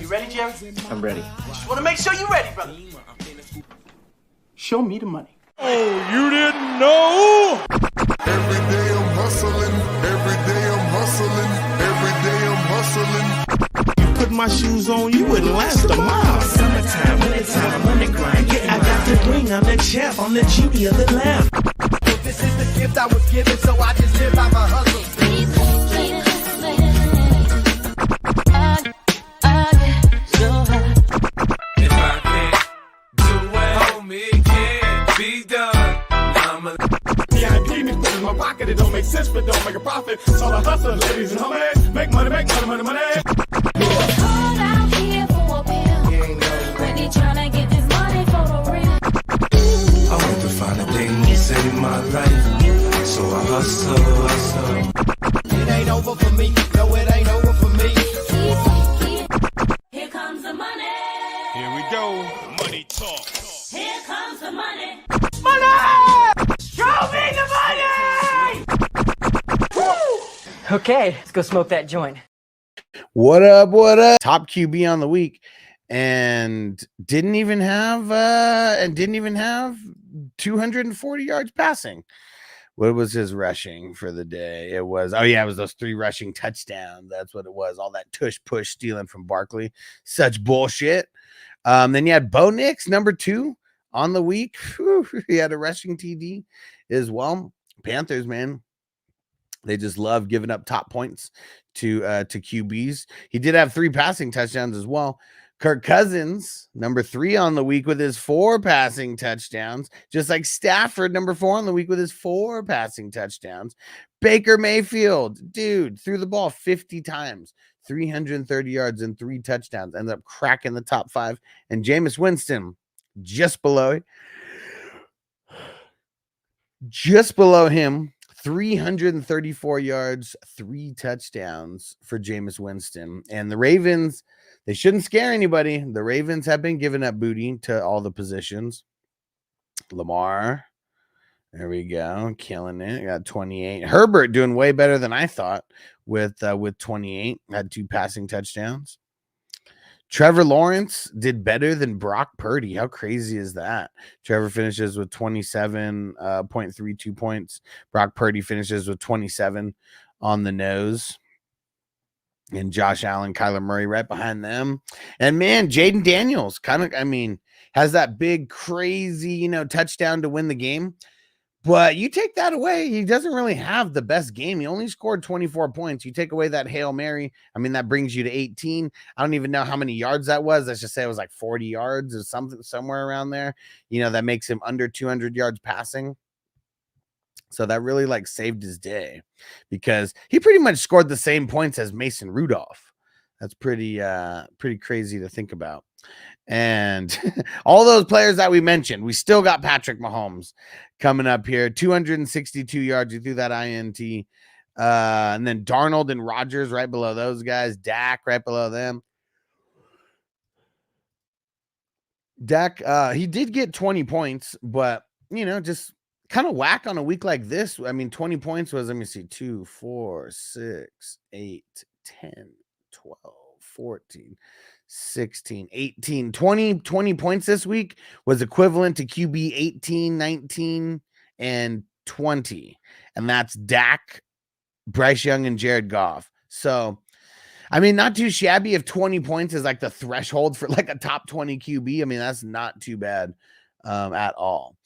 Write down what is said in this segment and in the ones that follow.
You ready, Jerry? I'm ready. Just want to make sure you're ready, brother. Show me the money. Oh, you didn't know? Every day I'm hustling. Every day I'm hustling. Every day I'm hustling. You put my shoes on, you wouldn't last a mile. Summertime, wintertime, I'm on the grind. Yeah, I got the ring, I'm the champ, I'm the genie of the lamp. This is the gift I was given, so I just live by my hustle. If I can't do it, homie, can't be done. Now I'm a VIP, me put in my pocket, it don't make sense, but don't make a profit. So I hustle, ladies and homies, make money, money. It's hard out here for a pill. When they tryna get this money for the real. I want to find a thing to save my life. So I hustle. It ain't over for me. No, it ain't over for me. Here comes the money. Here we go, money talk. Here comes the money. Show me the money! Okay, let's go smoke that joint. What up? What up? Top QB on the week, and didn't even have 240 yards passing. What was his rushing for the day? It was those 3 rushing touchdowns. That's what it was. All that tush push stealing from Barkley. Such bullshit. Then you had Bo Nix, number 2 on the week. Whew, he had a rushing TD as well. Panthers, man, they just love giving up top points to QBs. He did have 3 passing touchdowns as well. Kirk Cousins, number 3 on the week with his 4 passing touchdowns, just like Stafford, number 4 on the week with his 4 passing touchdowns. Baker Mayfield, dude, threw the ball 50 times, 330 yards and 3 touchdowns, ended up cracking the top 5. And Jameis Winston, just below him, 334 yards, 3 touchdowns for Jameis Winston. And the Ravens, they shouldn't scare anybody. The Ravens have been giving up booty to all the positions. Lamar, there we go, killing it. Got 28. Herbert doing way better than I thought with 28. Had 2 passing touchdowns. Trevor Lawrence did better than Brock Purdy. How crazy is that? Trevor finishes with 27.32 points. Brock Purdy finishes with 27 on the nose. And Josh Allen, Kyler Murray right behind them. And man, Jaden Daniels has that big, crazy, touchdown to win the game. But you take that away, he doesn't really have the best game. He only scored 24 points. You take away that Hail Mary, that brings you to 18. I don't even know how many yards that was. Let's just say it was like 40 yards or something, somewhere around there. That makes him under 200 yards passing. So that really saved his day, because he pretty much scored the same points as Mason Rudolph. That's pretty crazy to think about. And all those players that we mentioned, we still got Patrick Mahomes coming up here, 262 yards. You threw that INT. And then Darnold and Rodgers right below those guys. Dak right below them. Dak, he did get 20 points, but, just kind of whack on a week like this. 20 points was, 2, 4, 6, 8, 10, 12, 14, 16, 18, 20 points this week was equivalent to QB 18, 19, and 20. And that's Dak, Bryce Young, and Jared Goff. So, not too shabby if 20 points is the threshold for a top 20 QB. That's not too bad at all.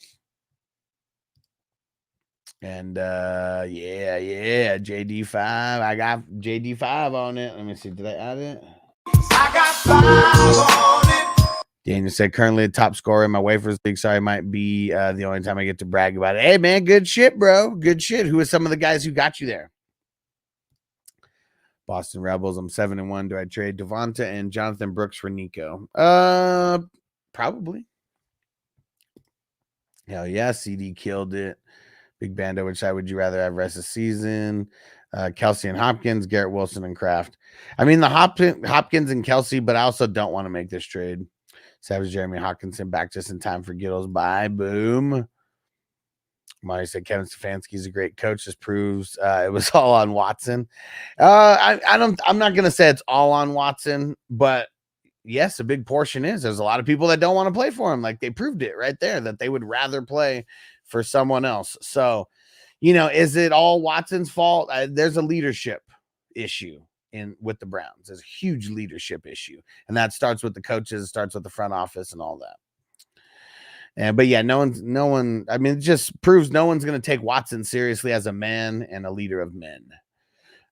And JD5. I got JD5 on it. Let me see. Did I add it? I got 5 on it. Daniel said currently the top scorer in my waivers league. Sorry, might be the only time I get to brag about it. Hey man, good shit, bro. Good shit. Who are some of the guys who got you there? Boston Rebels. I'm 7-1. Do I trade Devonta and Jonathan Brooks for Nico? Probably. Hell yeah, CD killed it. Big Bando, which side would you rather have rest of the season? Kelsey and Hopkins, Garrett Wilson and Kraft. The Hopkins and Kelsey, but I also don't want to make this trade. Savage Jeremy Hawkinson back just in time for Gittles. Bye. Boom. Marty said Kevin Stefanski is a great coach. This proves it was all on Watson. I'm not gonna say it's all on Watson, but yes, a big portion is there's a lot of people that don't want to play for him. Like they proved it right there that they would rather play for someone else. So, is it all Watson's fault? There's a leadership issue with the Browns. There's a huge leadership issue, and that starts with the coaches, starts with the front office, and all that. But yeah, no one. I mean, it just proves no one's going to take Watson seriously as a man and a leader of men.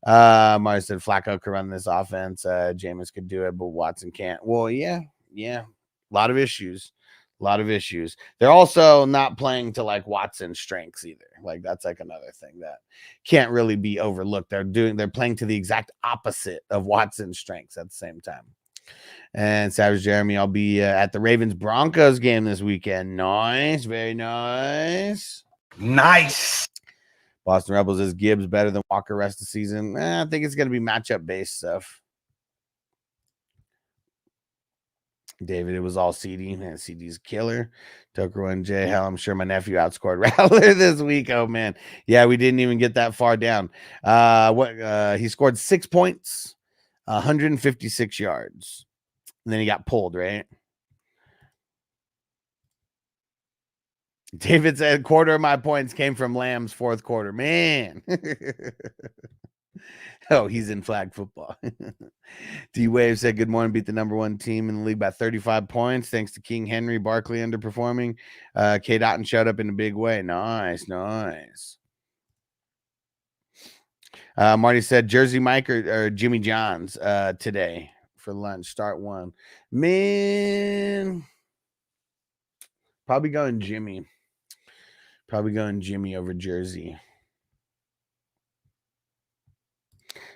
Mars said Flacco could run this offense. Jameis could do it, but Watson can't. Well, yeah. A lot of issues. They're also not playing to like Watson's strengths either. Like that's like another thing that can't really be overlooked. They're playing to the exact opposite of Watson's strengths at the same time. And Savage Jeremy, I'll be at the Ravens Broncos game this weekend. Nice, very nice. Boston Rebels is Gibbs better than Walker rest of the season? I think it's going to be matchup based stuff. David, it was all CD. Man, CD's killer. Tucker and J. Hell, I'm sure my nephew outscored Rattler this week. Oh man, yeah, we didn't even get that far down. He scored 6 points, 156 yards, and then he got pulled. Right. David said, quarter of my points came from Lamb's fourth quarter. Man. Oh, he's in flag football. D-Wave said, good morning. Beat the number 1 team in the league by 35 points. Thanks to King Henry. Barkley underperforming. K. Dotton showed up in a big way. Nice. Marty said, Jersey Mike or Jimmy John's today for lunch. Start one. Man. Probably going Jimmy. Over Jersey.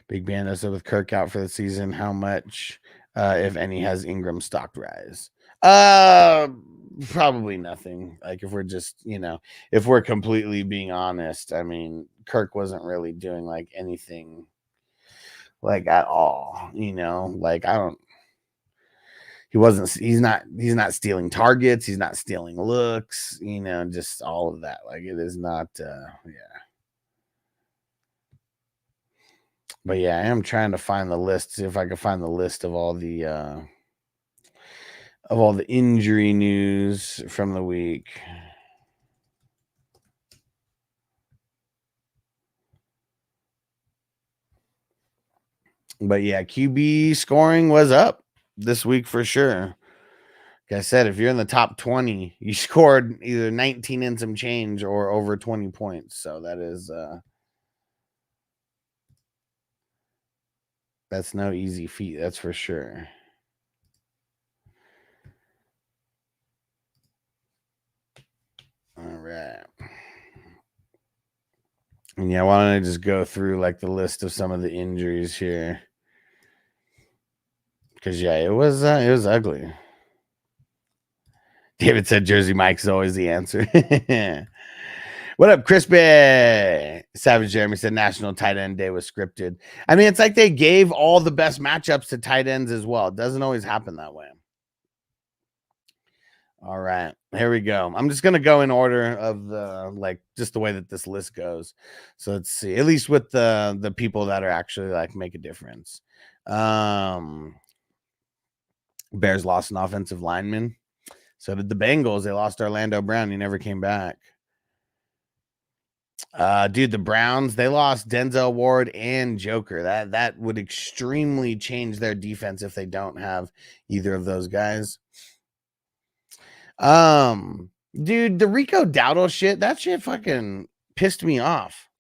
Big Bando with Kirk out for the season. How much, if any, has Ingram stock rise? Probably nothing. Like if we're just, if we're completely being honest, I mean, Kirk wasn't really doing like anything like at all, like he's not stealing targets. He's not stealing looks, just all of that. Like it is not, But yeah, I am trying to find the list, see if I can find the list of all the injury news from the week. But yeah, QB scoring was up this week for sure. Like I said, if you're in the top 20, you scored either 19 and some change or over 20 points. So that is that's no easy feat, that's for sure. All right. And yeah, why don't I just go through like the list of some of the injuries here? Because yeah, it was ugly. David said Jersey Mike's always the answer. What up, Crispy? Savage Jeremy said National Tight End Day was scripted. I mean, it's like they gave all the best matchups to tight ends as well. It doesn't always happen that way. All right, here we go. I'm just going to go in order of the, just the way that this list goes. So let's see, at least with the people that are actually like make a difference. Bears lost an offensive lineman. So did the Bengals. They lost Orlando Brown. He never came back. Dude, the Browns, they lost Denzel Ward and Joker. That would extremely change their defense if they don't have either of those guys. Dude, the Rico Dowdle shit, that shit fucking pissed me off.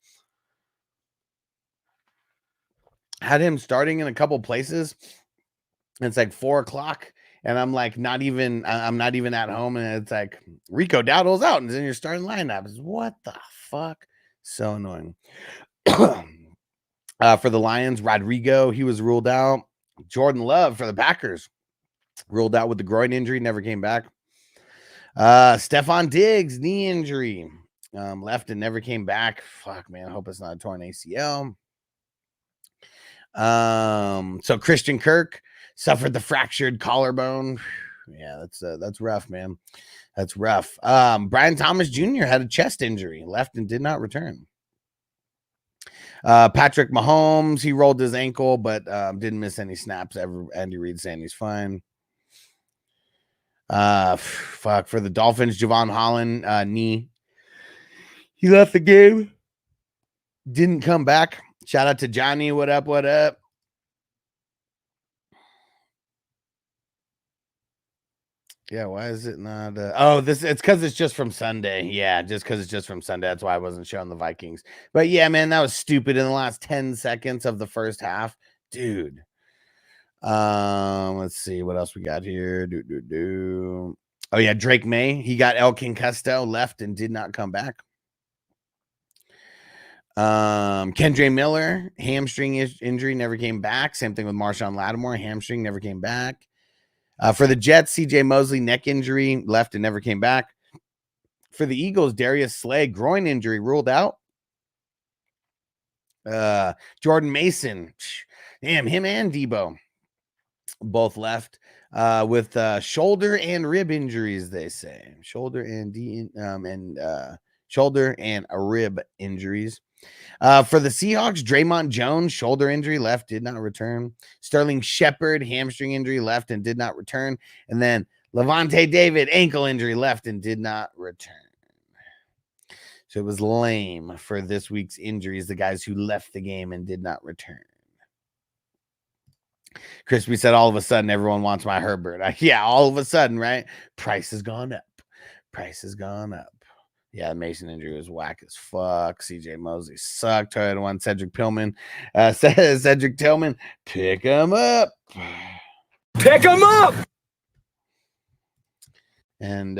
Had him starting in a couple places. It's like 4:00. And I'm like, I'm not even at home. And it's like, Rico Dowdle's out. And then you're starting lineups. What the fuck? So annoying. For the Lions, Rodrigo, he was ruled out. Jordan Love for the Packers, ruled out with the groin injury, never came back. Stephon Diggs, knee injury, left and never came back. Fuck, man. I hope it's not a torn ACL. So Christian Kirk suffered the fractured collarbone. Yeah, that's rough, man. That's rough. Brian Thomas Jr. had a chest injury, left and did not return. Patrick Mahomes, he rolled his ankle, but didn't miss any snaps ever. Andy Reid saying he's fine. Fuck, for the Dolphins, Javon Holland, knee. He left the game. Didn't come back. Shout out to Johnny. What up? What up? Yeah, why is it not? It's because it's just from Sunday. Yeah, just because it's just from Sunday. That's why I wasn't showing the Vikings. But yeah, man, that was stupid in the last 10 seconds of the first half, dude. Let's see what else we got here. Oh yeah, Drake May. He got El Concusto, left and did not come back. Kendre Miller, hamstring injury, never came back. Same thing with Marshawn Lattimore, hamstring, never came back. For the Jets, CJ Mosley, neck injury, left and never came back. For the Eagles, Darius Slay, groin injury, ruled out. Jordan Mason, damn, him and Debo both left with shoulder and rib injuries, they say. Shoulder and shoulder and a rib injuries. For the Seahawks, Draymond Jones, shoulder injury, left, did not return. Sterling Shepard, hamstring injury, left and did not return. And then Levante David, ankle injury, left and did not return. So it was lame for this week's injuries, the guys who left the game and did not return. Crispy said, all of a sudden, everyone wants my Herbert. Yeah, all of a sudden, right? Price has gone up. Price has gone up. Yeah, the Mason injury was whack as fuck. CJ Mosley sucked. Toyota one. Cedric Tillman says, Cedric Tillman, pick him up. Pick him up! And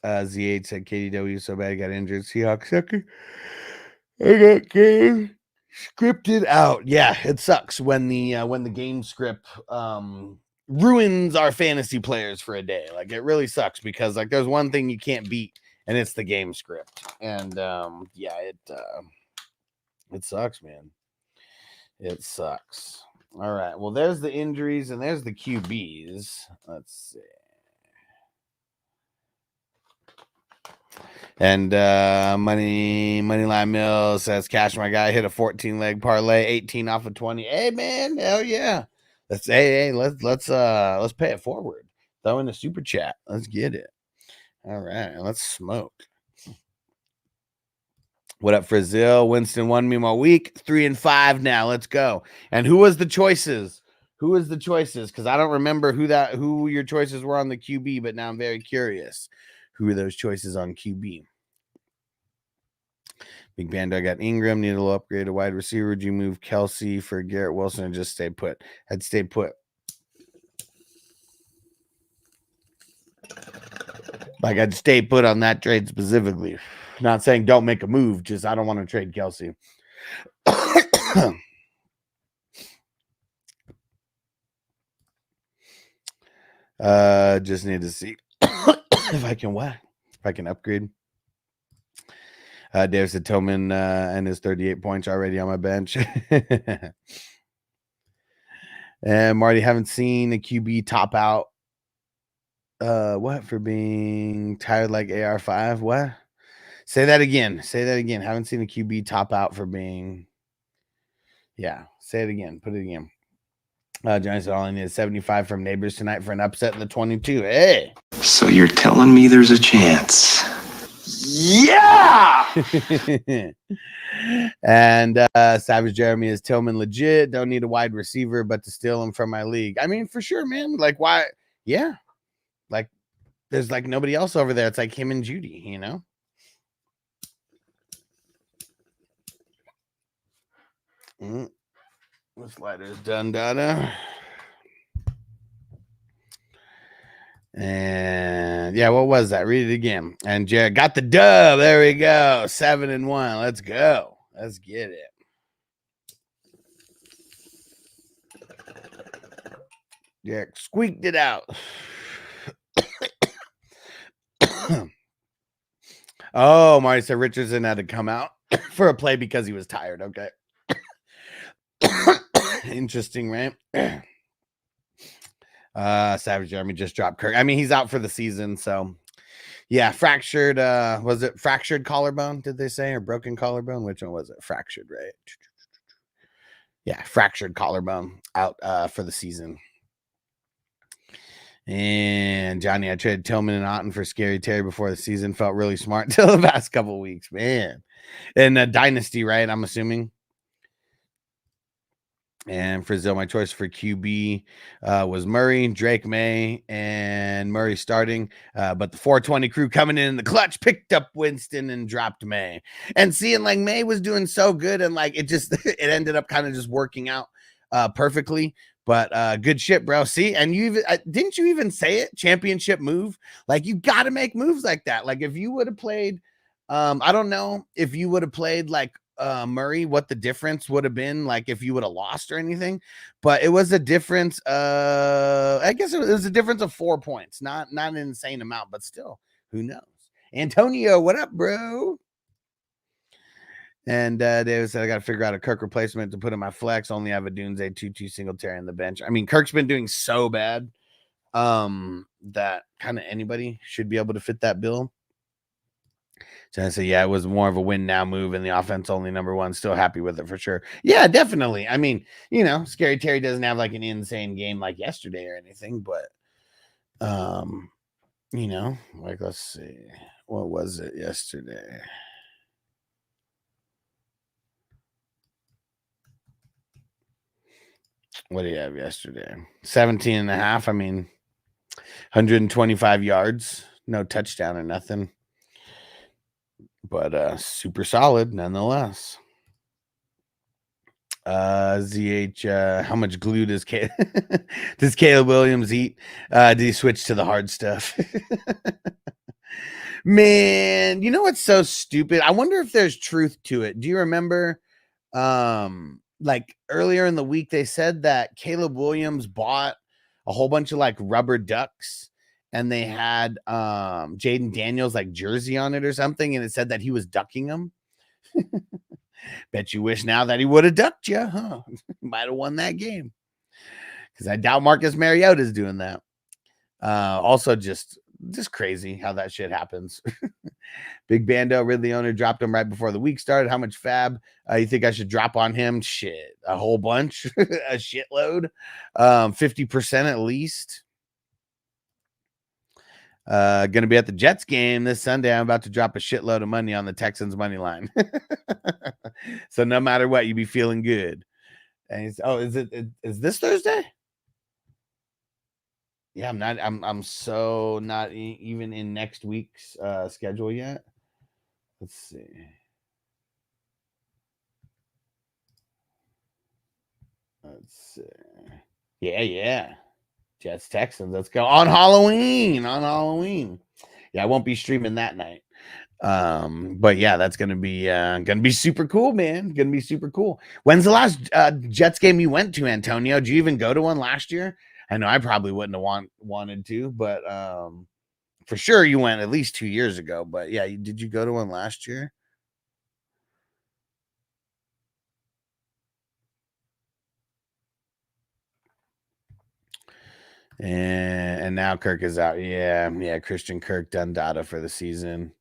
Z8 said, KDW so bad he got injured. Seahawks sucker. I got game scripted out. Yeah, it sucks when the game script ruins our fantasy players for a day. Like, it really sucks because like there's one thing you can't beat, and it's the game script. And yeah, it sucks, man. It sucks. All right. Well, there's the injuries and there's the QBs. Let's see. And Moneyline Mills says, Cash my guy hit a 14-leg parlay, 18 off of 20. Hey man, hell yeah. Let's pay it forward. Throw in a super chat. Let's get it. All right, let's smoke. What up, Brazil? Winston won me my week. 3-5 now. Let's go. And who was the choices? Who was the choices? Because I don't remember who your choices were on the QB, but now I'm very curious. Who are those choices on QB? Big Bando got Ingram, need a little upgrade to wide receiver. Would you move Kelsey for Garrett Wilson or just stay put? I'd stay put. Like, I'd stay put on that trade specifically. Not saying don't make a move, just I don't want to trade Kelsey. Just need to see if I can upgrade. Dave said Tillman and his 38 points already on my bench. And Marty, haven't seen a QB top out. What for being tired like AR5? What? Say that again. Haven't seen a QB top out for being. Yeah, say it again. Put it again. Johnny said all I need is 75 from neighbors tonight for an upset in the 22. Hey. So you're telling me there's a chance? Yeah. And Savage Jeremy is Tillman legit. Don't need a wide receiver, but to steal him from my league. I mean, for sure, man. Like, why? Yeah. Like, there's like nobody else over there. It's like him and Judy, you know? The slider's done, Dada. And yeah, what was that? Read it again. And Jared got the dub. There we go. 7-1. Let's go. Let's get it. Yeah, squeaked it out. Oh, Marty said Richardson had to come out for a play because he was tired. Okay. Interesting, right? Savage Jeremy just dropped Kirk. I mean, he's out for the season, so yeah, fractured. Was it fractured collarbone? Did they say, or broken collarbone? Which one was it? Fractured, right? Yeah, fractured collarbone out for the season. And Johnny, I traded Tillman and Otten for Scary Terry before the season. Felt really smart until the past couple of weeks, man. And Dynasty, right? I'm assuming. And Frizzell, my choice for QB was Murray, Drake May, and Murray starting. But the 420 crew coming in the clutch picked up Winston and dropped May. And seeing like May was doing so good, and like it just it ended up kind of just working out perfectly. But good shit, bro. See, and you even didn't you even say it? Championship move. Like you got to make moves like that. Like if you would have played, I don't know if you would have played like Murray, what the difference would have been like if you would have lost or anything, but it was a difference. I guess it was a difference of 4 points, not an insane amount, but still, who knows? Antonio, what up, bro? And David said, I got to figure out a Kirk replacement to put in my flex. Only have a Dunze 2-2 Singletary on the bench. I mean, Kirk's been doing so bad that kind of anybody should be able to fit that bill. So I say, yeah, it was more of a win now move, and the offense only number one. Still happy with it for sure. Yeah, definitely. I mean, you know, Scary Terry doesn't have like an insane game like yesterday or anything, but you know, like let's see, what was it yesterday? What do you have yesterday? 17.5. I mean, 125 yards, no touchdown or nothing. But super solid nonetheless. ZH, how much glue does does Caleb Williams eat? Did he switch to the hard stuff? Man, you know what's so stupid? I wonder if there's truth to it. Do you remember like earlier in the week they said that Caleb Williams bought a whole bunch of like rubber ducks and they had Jaden Daniels like jersey on it or something, and it said that he was ducking them. Bet you wish now that he would have ducked you, huh? Might have won that game. Because I doubt Marcus Mariota is doing that. Also just crazy how that shit happens. Big Bando, Ridley owner, dropped him right before the week started. How much fab you think I should drop on him? Shit, a whole bunch, a shitload, 50% at least. Gonna be at the Jets game this Sunday. I'm about to drop a shitload of money on the Texans money line. So no matter what, you be feeling good. And he's, oh, is this Thursday? Yeah, I'm so not even in next week's schedule yet. Let's see. Let's see. Yeah. Jets Texans. Let's go on Halloween. Yeah, I won't be streaming that night. But yeah, that's gonna be super cool, man. Gonna be super cool. When's the last Jets game you went to, Antonio? Did you even go to one last year? I know I probably wouldn't have wanted to, but for sure you went at least 2 years ago. But yeah, did you go to one last year? And now Kirk is out. Yeah. Christian Kirk done data for the season.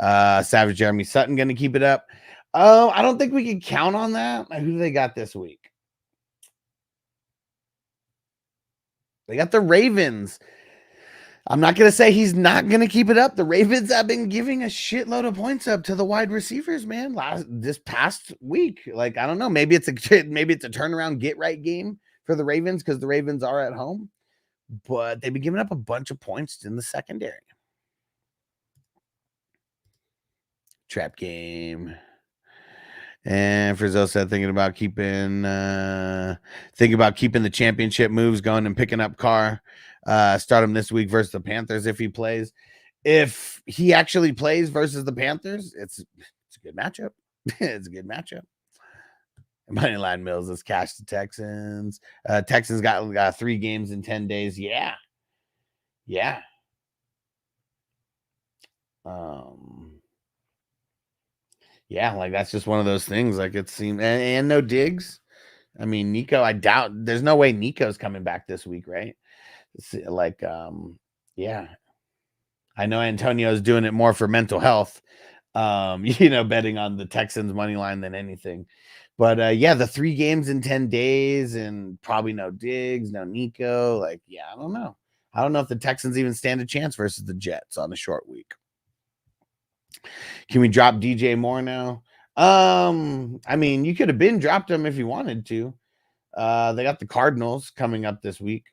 Savage Jeremy Sutton gonna keep it up. I don't think we can count on that. Who do they got this week? They got the Ravens. I'm not going to say he's not going to keep it up. The Ravens have been giving a shitload of points up to the wide receivers, man. This past week, like I don't know, maybe it's a turnaround get right game for the Ravens because the Ravens are at home, but they've been giving up a bunch of points in the secondary. Trap game. And Frizzell said thinking about keeping the championship moves going and picking up Carr. Start him this week versus the Panthers if he plays. If he actually plays versus the Panthers, it's a good matchup. It's a good matchup. Moneyline Mills is cash to Texans. Texans got 3 games in 10 days. Yeah. Yeah, like that's just one of those things. Like it seemed, and no Diggs. I mean, Nico, I doubt there's no way Nico's coming back this week, right? It's like, yeah. I know Antonio's doing it more for mental health, betting on the Texans money line than anything. But yeah, the 3 games in 10 days and probably no Diggs, no Nico. Like, yeah, I don't know. I don't know if the Texans even stand a chance versus the Jets on a short week. Can we drop DJ Moore now? I mean, you could have been dropped him if you wanted to. They got the Cardinals coming up this week.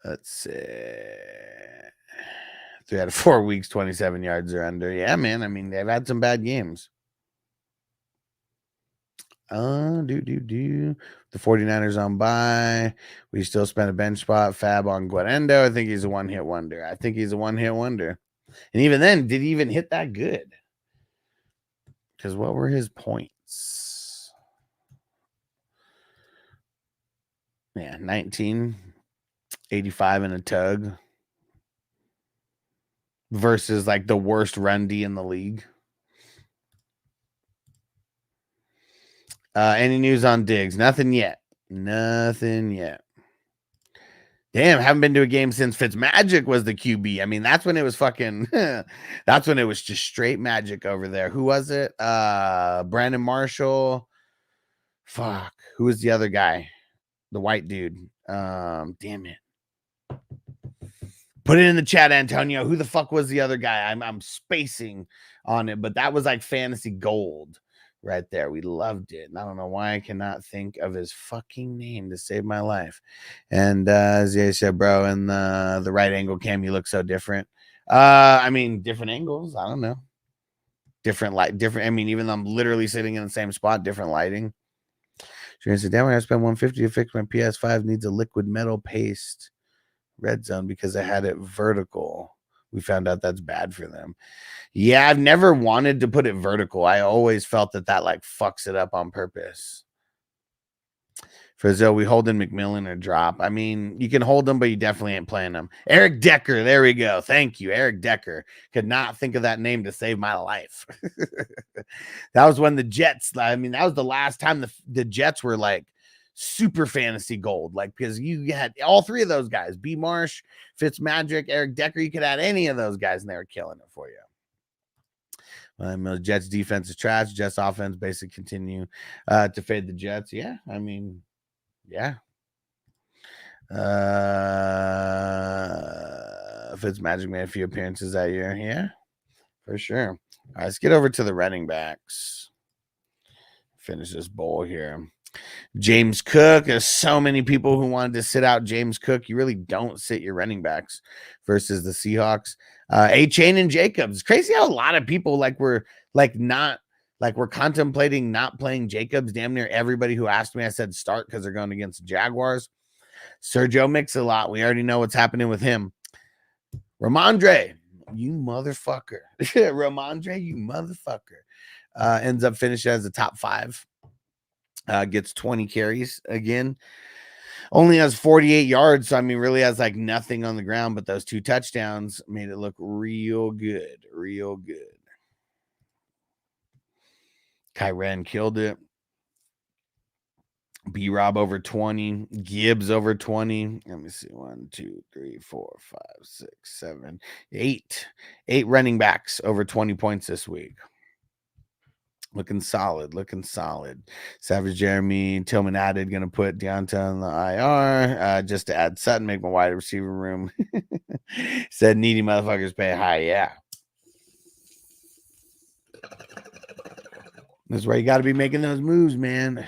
Let's see. 3 out of 4 weeks, 27 yards or under. Yeah, man. I mean, they've had some bad games. The 49ers on bye. We still spent a bench spot. Fab on Guarendo. I think he's a one-hit wonder. And even then, did he even hit that good? Because what were his points? Yeah, 19, 85 and a tug. Versus like the worst run D in the league. Any news on Diggs? Nothing yet. Damn, haven't been to a game since Fitzmagic was the QB. I mean, that's when it was fucking that's when it was just straight magic over there. Who was it? Brandon Marshall. Fuck. Who was the other guy? The white dude. Damn it. Put it in the chat, Antonio. Who the fuck was the other guy? I'm spacing on it, but that was like fantasy gold right there. We loved it. And I don't know why I cannot think of his fucking name to save my life. And as I said, bro, in the right angle cam, you look so different. I mean, different angles. I don't know. Different light, different. I mean, even though I'm literally sitting in the same spot, different lighting. So I said, damn, I spent $150 to fix my PS5. Needs a liquid metal paste red zone because I had it vertical. We found out that's bad for them. Yeah, I've never wanted to put it vertical. I always felt that like fucks it up on purpose. For Zoe, holding McMillan or drop. I mean, you can hold them, but you definitely ain't playing them. Eric Decker, there we go. Thank you, Eric Decker. Could not think of that name to save my life. That was when the Jets, I mean, that was the last time the Jets were like super fantasy gold, like because you had all three of those guys, B Marsh, Fitzmagic, Eric Decker. You could add any of those guys and they were killing it for you. Jets defense is trash. Jets offense basically continue to fade the Jets. Yeah, I mean, yeah. Fitzmagic made a few appearances that year. Yeah, for sure. All right, let's get over to the running backs. Finish this bowl here. James Cook. There's so many people who wanted to sit out James Cook. You really don't sit your running backs versus the Seahawks. A-Chain and Jacobs. It's crazy how a lot of people were contemplating not playing Jacobs. Damn near everybody who asked me, I said start because they're going against the Jaguars. Sergio Mix-a-Lot. We already know what's happening with him. Ramondre, you motherfucker. Ramondre, you motherfucker. Ends up finishing as the top 5. Gets 20 carries again. Only has 48 yards. So, I mean, really has like nothing on the ground, but those 2 touchdowns made it look real good. Real good. Kyren killed it. B-Rob over 20. Gibbs over 20. Let me see. 1, 2, 3, 4, 5, 6, 7, 8. 8 running backs over 20 points this week. Looking solid. Savage Jeremy Tillman added, going to put Deonta on the IR just to add Sutton, make my wide receiver room. Said needy motherfuckers pay high. Yeah. That's why you got to be making those moves, man.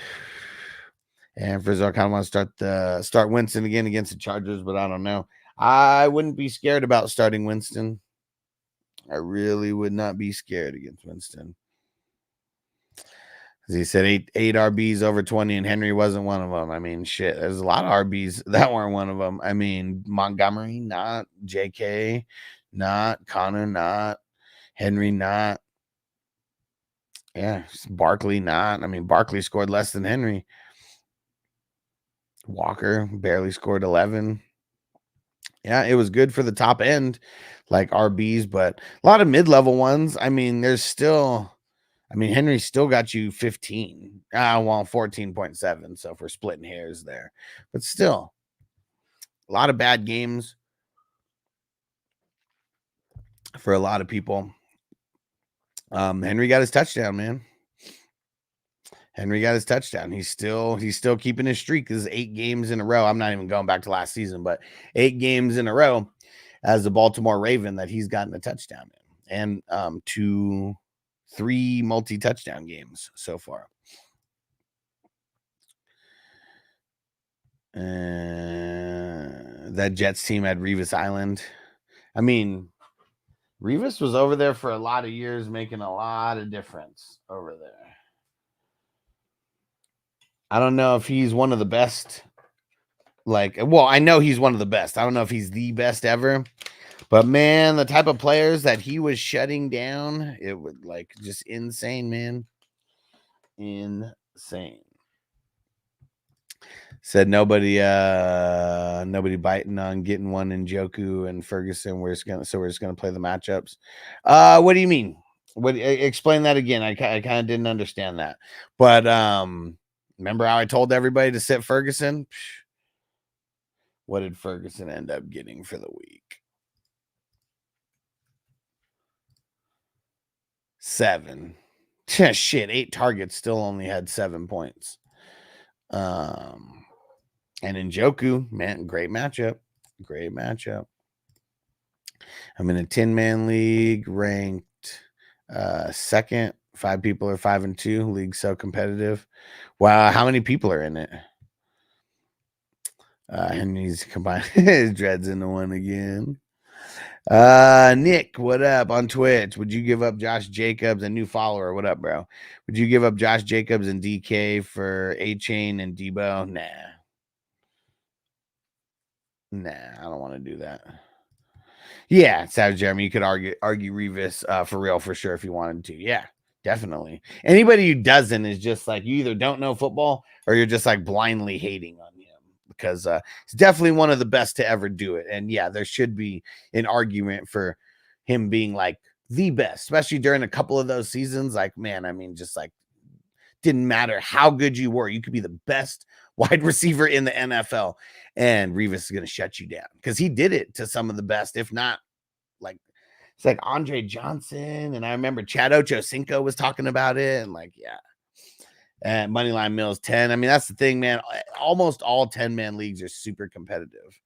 And Frizzle, I kind of want to start Winston again against the Chargers, but I don't know. I wouldn't be scared about starting Winston. I really would not be scared against Winston. As he said, 8 RBs over 20, and Henry wasn't one of them. I mean, shit, there's a lot of RBs that weren't one of them. I mean, Montgomery, not. JK, not. Connor, not. Henry, not. Yeah, Barkley, not. I mean, Barkley scored less than Henry. Walker barely scored 11. Yeah, it was good for the top end, like RBs, but a lot of mid-level ones. I mean, Henry still got you 15. 14.7. So if we're splitting hairs there, but still a lot of bad games for a lot of people. Henry got his touchdown, man. Henry got his touchdown. He's still keeping his streak. This is 8 games in a row. I'm not even going back to last season, but 8 games in a row as the Baltimore Raven that he's gotten a touchdown in, and 3 multi-touchdown games so far. That Jets team had Revis Island. I mean, Revis was over there for a lot of years, making a lot of difference over there. I don't know if he's one of the best. I know he's one of the best. I don't know if he's the best ever. But, man, the type of players that he was shutting down, it was, just insane, man. Insane. Said nobody biting on getting one in Njoku and Ferguson. We're just gonna play the matchups. What do you mean? Explain that again. I kind of didn't understand that. But remember how I told everybody to sit Ferguson? What did Ferguson end up getting for the week? 7. Shit, 8 targets, still only had 7 points. And Njoku, man, great matchup. Great matchup. I'm in a 10-man league, ranked second. 5 people are 5-2. League so competitive. Wow, how many people are in it? Henry's combined his dreads into one again. Nick, what up on Twitch? Would you give up Josh Jacobs, a new follower? What up, bro? Would you give up Josh Jacobs and DK for A-Chain and Debo? Nah, I don't want to do that. Yeah, Savage Jeremy, you could argue Revis for real, for sure, if you wanted to. Yeah, definitely. Anybody who doesn't is just you either don't know football or you're just blindly hating on him, because he's definitely one of the best to ever do it. And yeah, there should be an argument for him being the best, especially during a couple of those seasons. Man, I mean, just didn't matter how good you were. You could be the best wide receiver in the NFL, and Revis is going to shut you down, because he did it to some of the best, if not it's Andre Johnson. And I remember Chad Ochocinco was talking about it, and yeah. And Moneyline Mills 10. I mean, that's the thing, man. Almost all 10-man leagues are super competitive.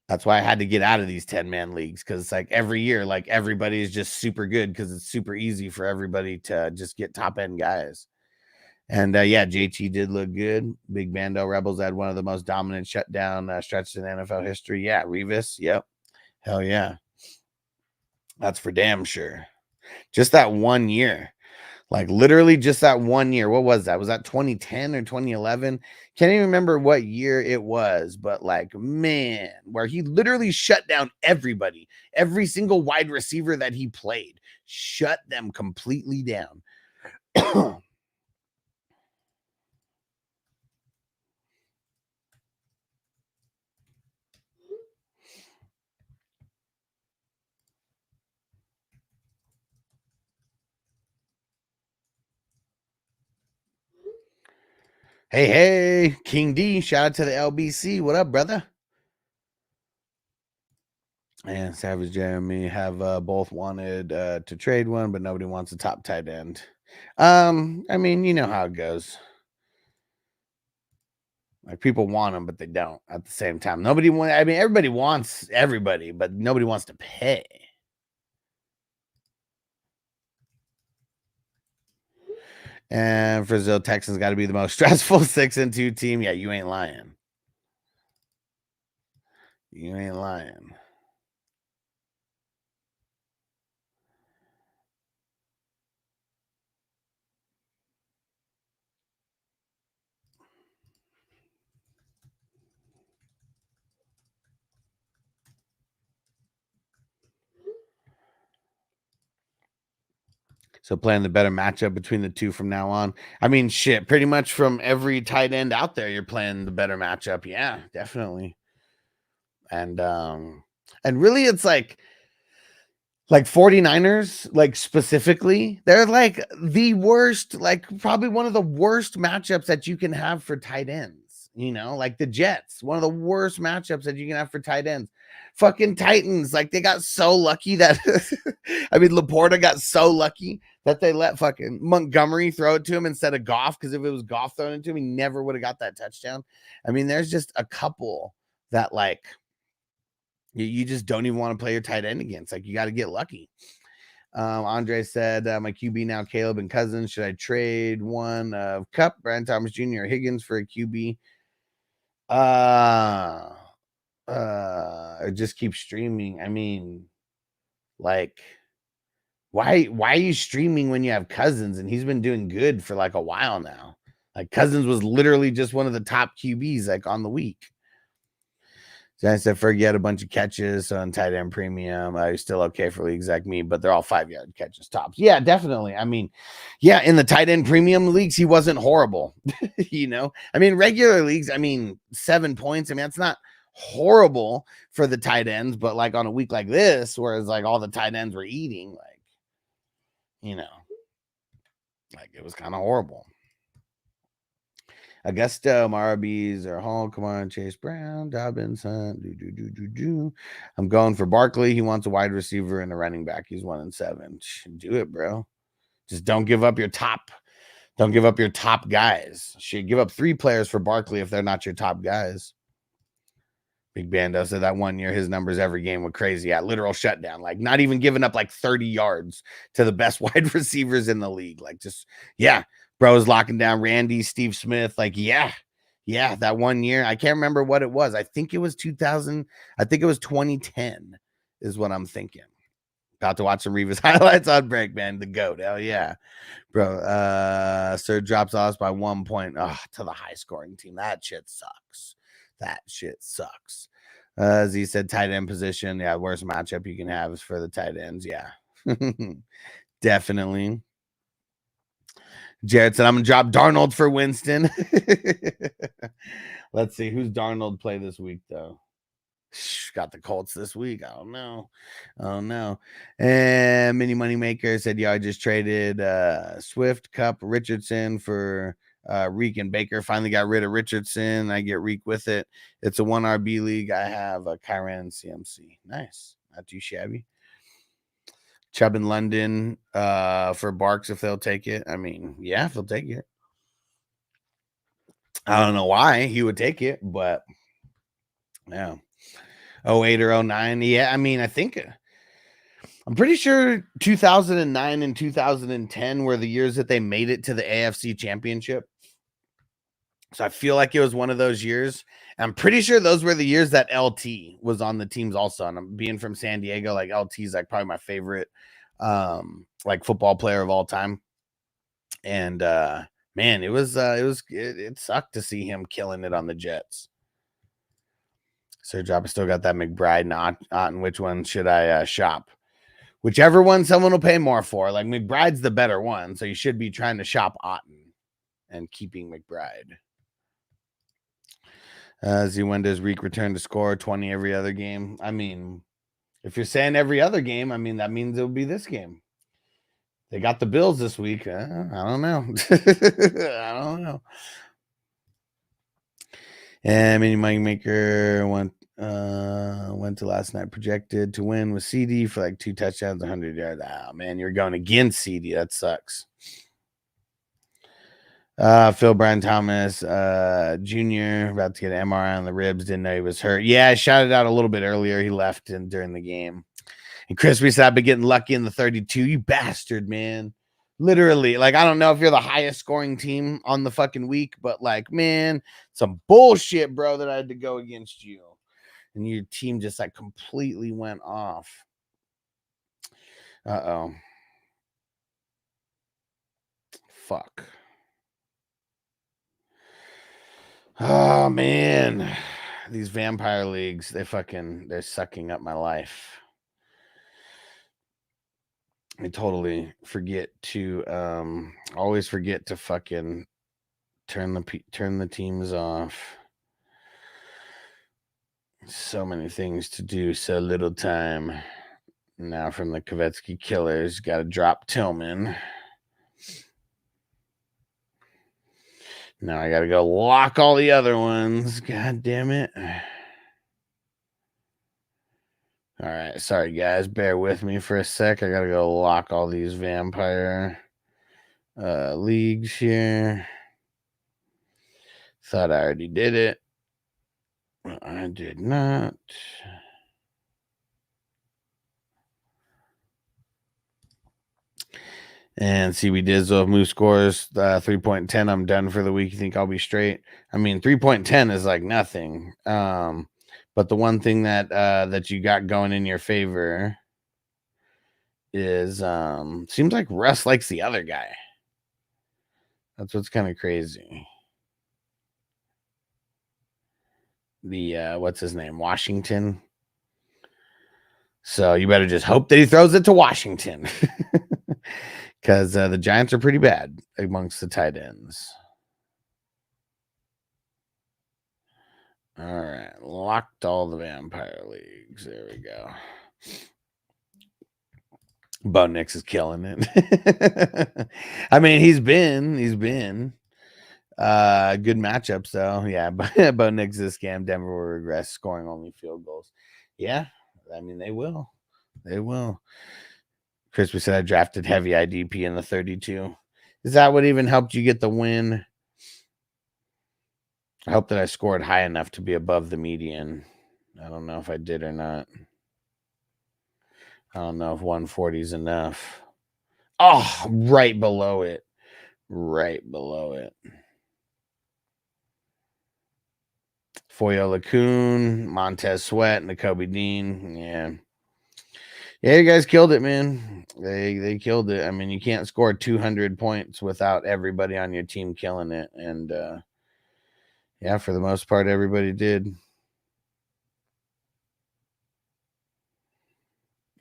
That's why I had to get out of these 10-man leagues, because every year, everybody is just super good, because it's super easy for everybody to just get top-end guys. And yeah, JT did look good. Big Bando Rebels had one of the most dominant shutdown stretches in NFL history. Yeah, Revis. Yep. Hell yeah. That's for damn sure. Just that 1 year. Literally just that 1 year. What was that? Was that 2010 or 2011? Can't even remember what year it was, but man, where he literally shut down everybody. Every single wide receiver that he played. Shut them completely down. Hey, King D, shout out to the LBC. What up, brother? And Savage Jeremy have both wanted to trade one, but nobody wants a top tight end. I mean, you know how it goes. People want them, but they don't at the same time. Everybody wants everybody, but nobody wants to pay. And Brazil Texans got to be the most stressful 6-2 team. Yeah, you ain't lying. You ain't lying. So playing the better matchup between the two from now on. I mean, shit, pretty much from every tight end out there, you're playing the better matchup. Yeah, definitely. And really it's 49ers, specifically, they're the worst, probably one of the worst matchups that you can have for tight ends. The Jets, one of the worst matchups that you can have for tight ends. Fucking Titans, they got so lucky that Laporta got so lucky that they let fucking Montgomery throw it to him instead of Goff, because if it was Goff throwing it to him, he never would have got that touchdown. I mean, there's just a couple that like you just don't even want to play your tight end against. Like, you got to get lucky. Andre said, my QB now, Caleb and Cousins. Should I trade one of Cup, Brian Thomas Jr., or Higgins for a QB? Or just keep streaming. I mean, like, why are you streaming when you have Cousins and he's been doing good for like a while now? Like, Cousins was literally just one of the top QBs like on the week. So I said, forget a bunch of catches on tight end premium. He's still okay for leagues like me, but they're all 5-yard catches tops. Yeah, definitely. I mean, yeah, in the tight end premium leagues, he wasn't horrible. You know, I mean, regular leagues, I mean, 7 points. I mean, that's not horrible for the tight ends, but like on a week like this, whereas like all the tight ends were eating, like, you know, like it was kind of horrible. Augusto, Marabes, or Hall, come on, Chase Brown, Dobbins, Hunt, I'm going for Barkley. He wants a wide receiver and a running back. He's 1-7. Do it, bro. Just don't give up your top. Don't give up your top guys. Should give up 3 players for Barkley if they're not your top guys. Big Bando said that 1 year his numbers every game were crazy. At literal shutdown, like not even giving up like 30 yards to the best wide receivers in the league. Like, just, yeah. Bro's locking down Randy, Steve Smith. Like, yeah, that 1 year. I can't remember what it was. I think it was 2000. I think it was 2010 is what I'm thinking. About to watch some Revis highlights on break, man. The GOAT. Hell yeah, bro. Sir drops us by 1 point to the high scoring team. That shit sucks. As he said, tight end position. Yeah, worst matchup you can have is for the tight ends. Yeah, definitely. Jared said, I'm going to drop Darnold for Winston. Let's see. Who's Darnold play this week, though? Got the Colts this week. I don't know. And Mini Money Maker said, yeah, I just traded Swift, Cup, Richardson for Reek and Baker. Finally got rid of Richardson. I get Reek with it. It's a 1 RB league. I have Kyren and CMC. Nice. Not too shabby. Chubb in London for Barks if they'll take it. I mean, yeah, if they'll take it. I don't know why he would take it, but yeah. 08 or 09. Yeah, I mean, I'm pretty sure 2009 and 2010 were the years that they made it to the AFC Championship. So I feel like it was one of those years. I'm pretty sure those were the years that LT was on the teams also. And I'm being from San Diego, like LT is like probably my favorite like football player of all time. And man, it sucked to see him killing it on the Jets. Sir Drop, I still got that McBride and Otten. Which one should I shop? Whichever one someone will pay more for. Like, McBride's the better one, so you should be trying to shop Otten and keeping McBride. Z-Wendo's Reek return to score 20 every other game. I mean, if you're saying every other game, I mean, that means it'll be this game. They got the Bills this week. I don't know. I don't know. And Mini Money Maker went to last night, projected to win with CD for like 2 touchdowns, 100 yards. Oh, man, you're going against CD. That sucks. Phil Brian Thomas Jr. about to get an MRI on the ribs. Didn't know he was hurt. Yeah, I shouted out a little bit earlier. He left during the game. And Crispy said, I've been getting lucky in the 32. You bastard, man. Literally, like, I don't know if you're the highest scoring team on the fucking week, but like, man, some bullshit, bro, that I had to go against you. And your team just like completely went off. Uh-oh. Fuck. Oh, man. These vampire leagues, they're sucking up my life. I totally forget to always forget to fucking turn the teams off. So many things to do, so little time. Now from the Kvetski Killers, got to drop Tillman. Now I got to go lock all the other ones. God damn it. All right. Sorry, guys. Bear with me for a sec. I got to go lock all these vampire. leagues here. Thought I already did it. I did not. And see, we did so move scores 3.10. I'm done for the week. You think I'll be straight? I mean, 3.10 is like nothing. But the one thing that that you got going in your favor is seems like Russ likes the other guy. That's what's kind of crazy. The what's his name? Washington. So you better just hope that he throws it to Washington. Because the Giants are pretty bad amongst the tight ends. All right. Locked all the vampire leagues. There we go. Bo Nix is killing it. I mean, he's been good matchups though. Yeah, Bo Nix is scam. Denver will regress, scoring only field goals. Yeah, I mean they will. They will. Crispy said I drafted heavy IDP in the 32. Is that what even helped you get the win? I hope that I scored high enough to be above the median. I don't know if I did or not. I don't know if 140 is enough. Oh, right below it. Right below it. Foyo Lacoon, Montez Sweat, and Nakobe Dean. Yeah. Yeah, you guys killed it, man. They killed it. I mean, you can't score 200 points without everybody on your team killing it. And yeah, for the most part, everybody did.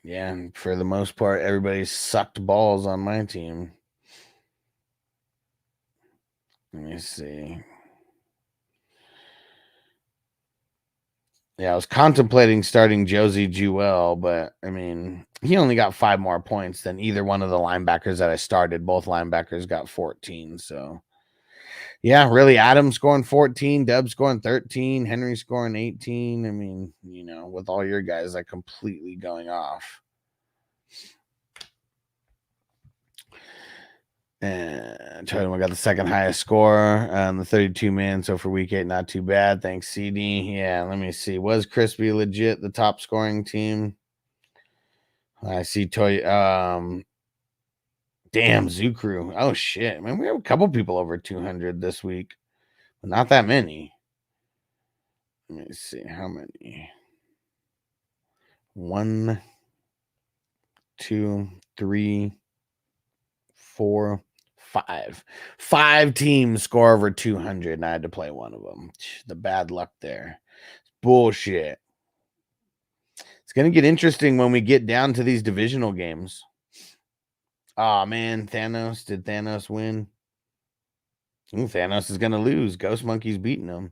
Yeah, for the most part, everybody sucked balls on my team. Let me see. Yeah, I was contemplating starting Josie Jewell, but I mean, he only got 5 more points than either one of the linebackers that I started. Both linebackers got 14. So, yeah, really, Adams scoring 14, Dub scoring 13, Henry scoring 18. I mean, you know, with all your guys like completely going off. And Charlie got the second highest score on the 32-man. So for week 8, not too bad. Thanks, CD. Yeah, let me see. Was Crispy legit the top scoring team? I see Toy. Damn, Zukru. Oh, shit. Man, we have a couple people over 200 this week, but not that many. Let me see. How many? 1, 2, 3, 4, 5. 5 teams score over 200, and I had to play one of them. The bad luck there. Bullshit. It's going to get interesting when we get down to these divisional games. Oh, man. Thanos. Did Thanos win? Ooh, Thanos is going to lose. Ghost Monkey's beating him.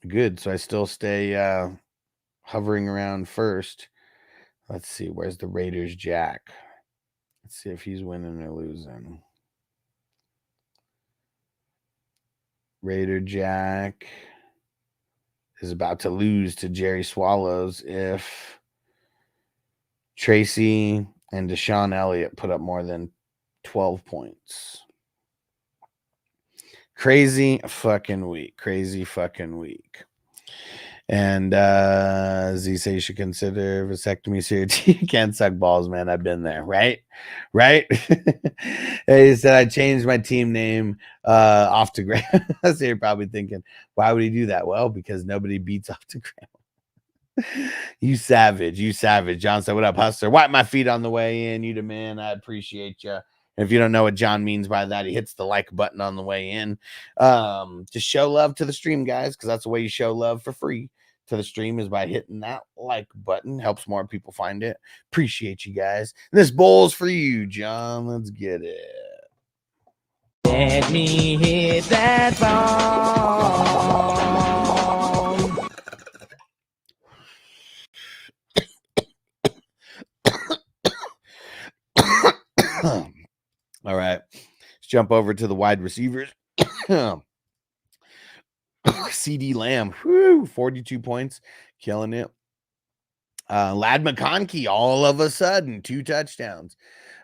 Good. So I still stay hovering around first. Let's see. Where's the Raiders Jack? Let's see if he's winning or losing. Raider Jack is about to lose to Jerry Swallows if Tracy and Deshaun Elliott put up more than 12 points. Crazy fucking week. Crazy fucking week. And Z say you should consider vasectomy surgery. You can't suck balls, man. I've been there, right? Right? He said I changed my team name off to Graham. So you're probably thinking, why would he do that? Well, because nobody beats off to Graham. You savage. You savage. John said, what up, hustler? Wipe my feet on the way in. You the man. I appreciate you. And if you don't know what John means by that, he hits the like button on the way in. Just show love to the stream, guys, because that's the way you show love for free to the stream is by hitting that like button. Helps more people find it. Appreciate you guys. And this bowl's for you, John. Let's get it. Let me hit that ball. All right, let's jump over to the wide receivers. CD Lamb, 42 points, killing it. Lad McConkey, all of a sudden, 2 touchdowns.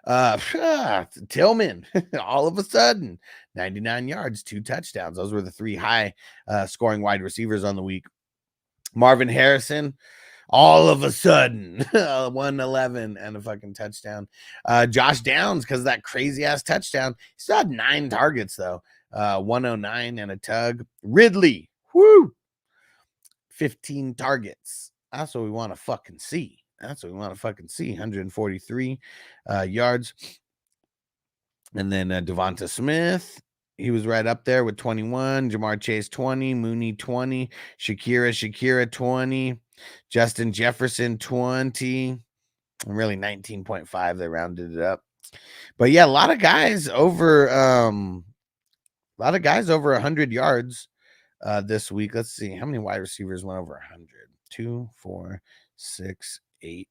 Tillman, all of a sudden, 99 yards, 2 touchdowns. Those were the 3 high scoring wide receivers on the week. Marvin Harrison, all of a sudden, 111 and a fucking touchdown. Josh Downs, because of that crazy ass touchdown, he still had 9 targets though. 109 and a tug. Ridley, 15 targets. That's what we want to fucking see. 143 yards. And then Devonta Smith, he was right up there with 21. Jamar Chase 20, Mooney 20, Shakira 20, Justin Jefferson 20, and really 19.5. They rounded it up. But yeah, a lot of guys over 100 yards this week. Let's see how many wide receivers went over 100. 2, 4, 6, 8,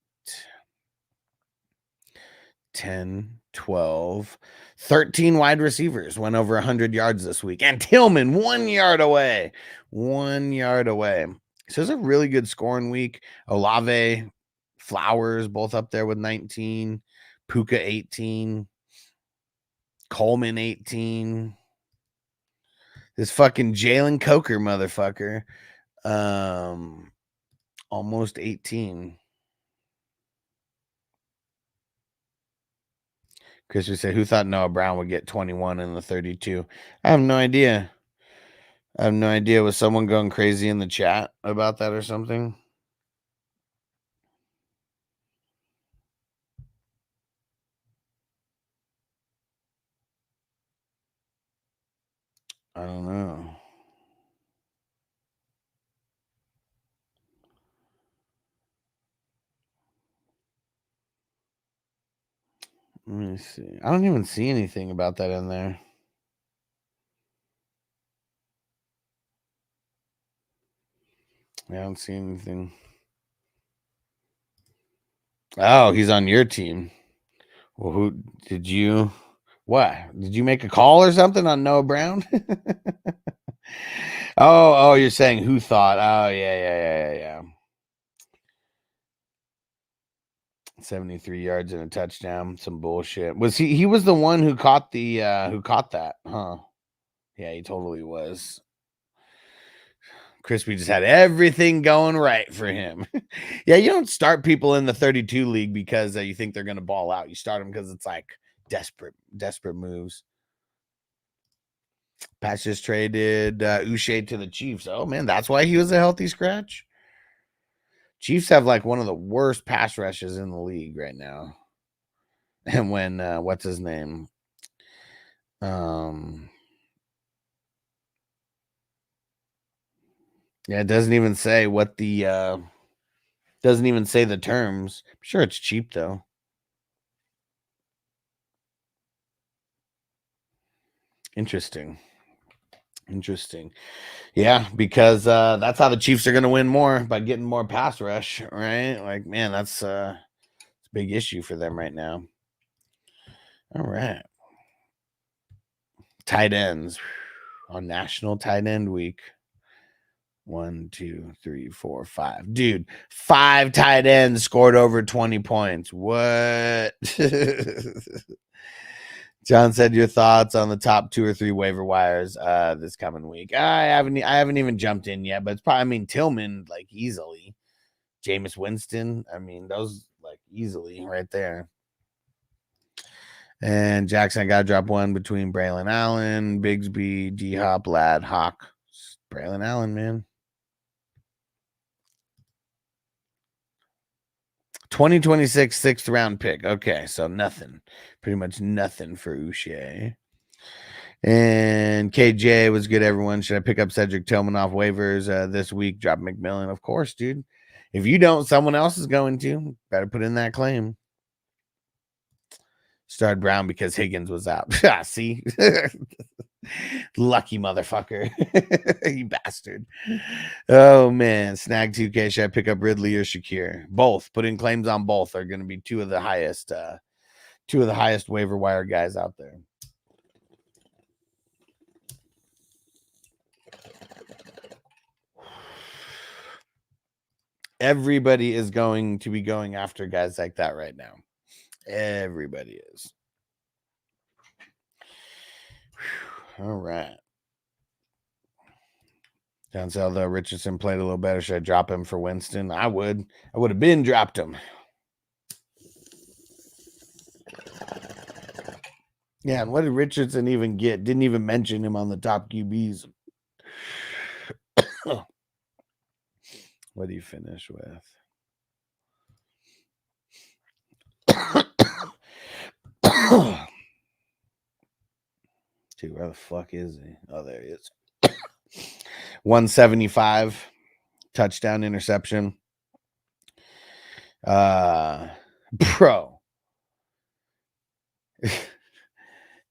10, 12, 13 wide receivers went over 100 yards this week. And Tillman 1 yard away. 1 yard away. So it's a really good scoring week. Olave, Flowers, both up there with 19. Puka 18. Coleman 18. This fucking Jalen Coker motherfucker. Almost 18. Chris would say, who thought Noah Brown would get 21 in the 32? I have no idea. Was someone going crazy in the chat about that or something? I don't know. Let me see. I don't even see anything about that in there. I don't see anything. Oh, he's on your team. Well, who did you? What? Did you make a call or something on Noah Brown? Oh, you're saying who thought? Oh, yeah. 73 yards and a touchdown. Some bullshit. Was he was the one who caught that, huh? Yeah, he totally was. Crispy just had everything going right for him. Yeah, you don't start people in the 32 league because you think they're going to ball out. You start them because it's like desperate moves. Patch just traded Uche to the Chiefs. Oh, man, that's why he was a healthy scratch. Chiefs have like one of the worst pass rushes in the league right now. And when, what's his name? Yeah, it doesn't even say what the doesn't even say the terms. I'm sure it's cheap though. Interesting. Yeah, because that's how the Chiefs are going to win more, by getting more pass rush, right? Like, man, that's a big issue for them right now. All right. Tight ends on National Tight End Week. 1, 2, 3, 4, 5. Dude, 5 tight ends scored over 20 points. What? John said your thoughts on the top 2 or 3 waiver wires this coming week. I haven't even jumped in yet, but it's probably, Tillman, like, easily. Jameis Winston, those, like, easily right there. And Jackson, I got to drop one between Braylon Allen, Bigsby, D-Hop, Ladd, Hawk. Braylon Allen, man. 2026 6th round pick. Okay, so nothing. Pretty much nothing for Uche. And KJ was good, everyone. Should I pick up Cedric Tillman off waivers this week? Drop McMillan. Of course, dude. If you don't, someone else is going to. Better put in that claim. Started Brown because Higgins was out. See? Lucky motherfucker. You bastard. Oh, man. Snag 2K. Should I pick up Ridley or Shakir? Both. Putting claims on both are going to be two of the highest waiver wire guys out there. Everybody is going to be going after guys like that right now. Everybody is. Whew. All right. Denzel, though, Richardson played a little better. Should I drop him for Winston? I would. I would have been dropped him. Yeah, and what did Richardson even get? Didn't even mention him on the top QBs. What do you finish with? Dude, where the fuck is he? Oh, there he is. 175 touchdown interception. Bro.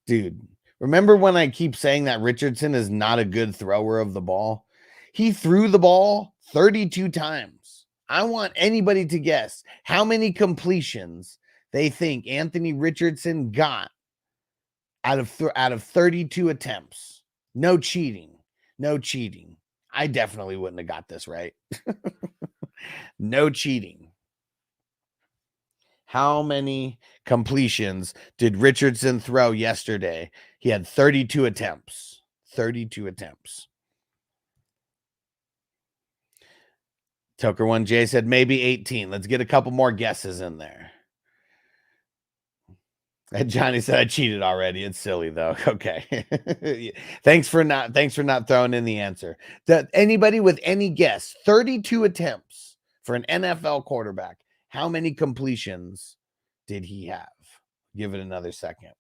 Dude, remember when I keep saying that Richardson is not a good thrower of the ball? He threw the ball 32 times. I want anybody to guess how many completions they think Anthony Richardson got out of 32 attempts. No cheating. No cheating. I definitely wouldn't have got this right. No cheating. How many completions did Richardson throw yesterday? He had 32 attempts. 32 attempts. Toker 1J said maybe 18. Let's get a couple more guesses in there. And Johnny said I cheated already. It's silly though. Okay. Thanks for not throwing in the answer. Anybody with any guess? 32 attempts for an NFL quarterback. How many completions did he have? Give it another second.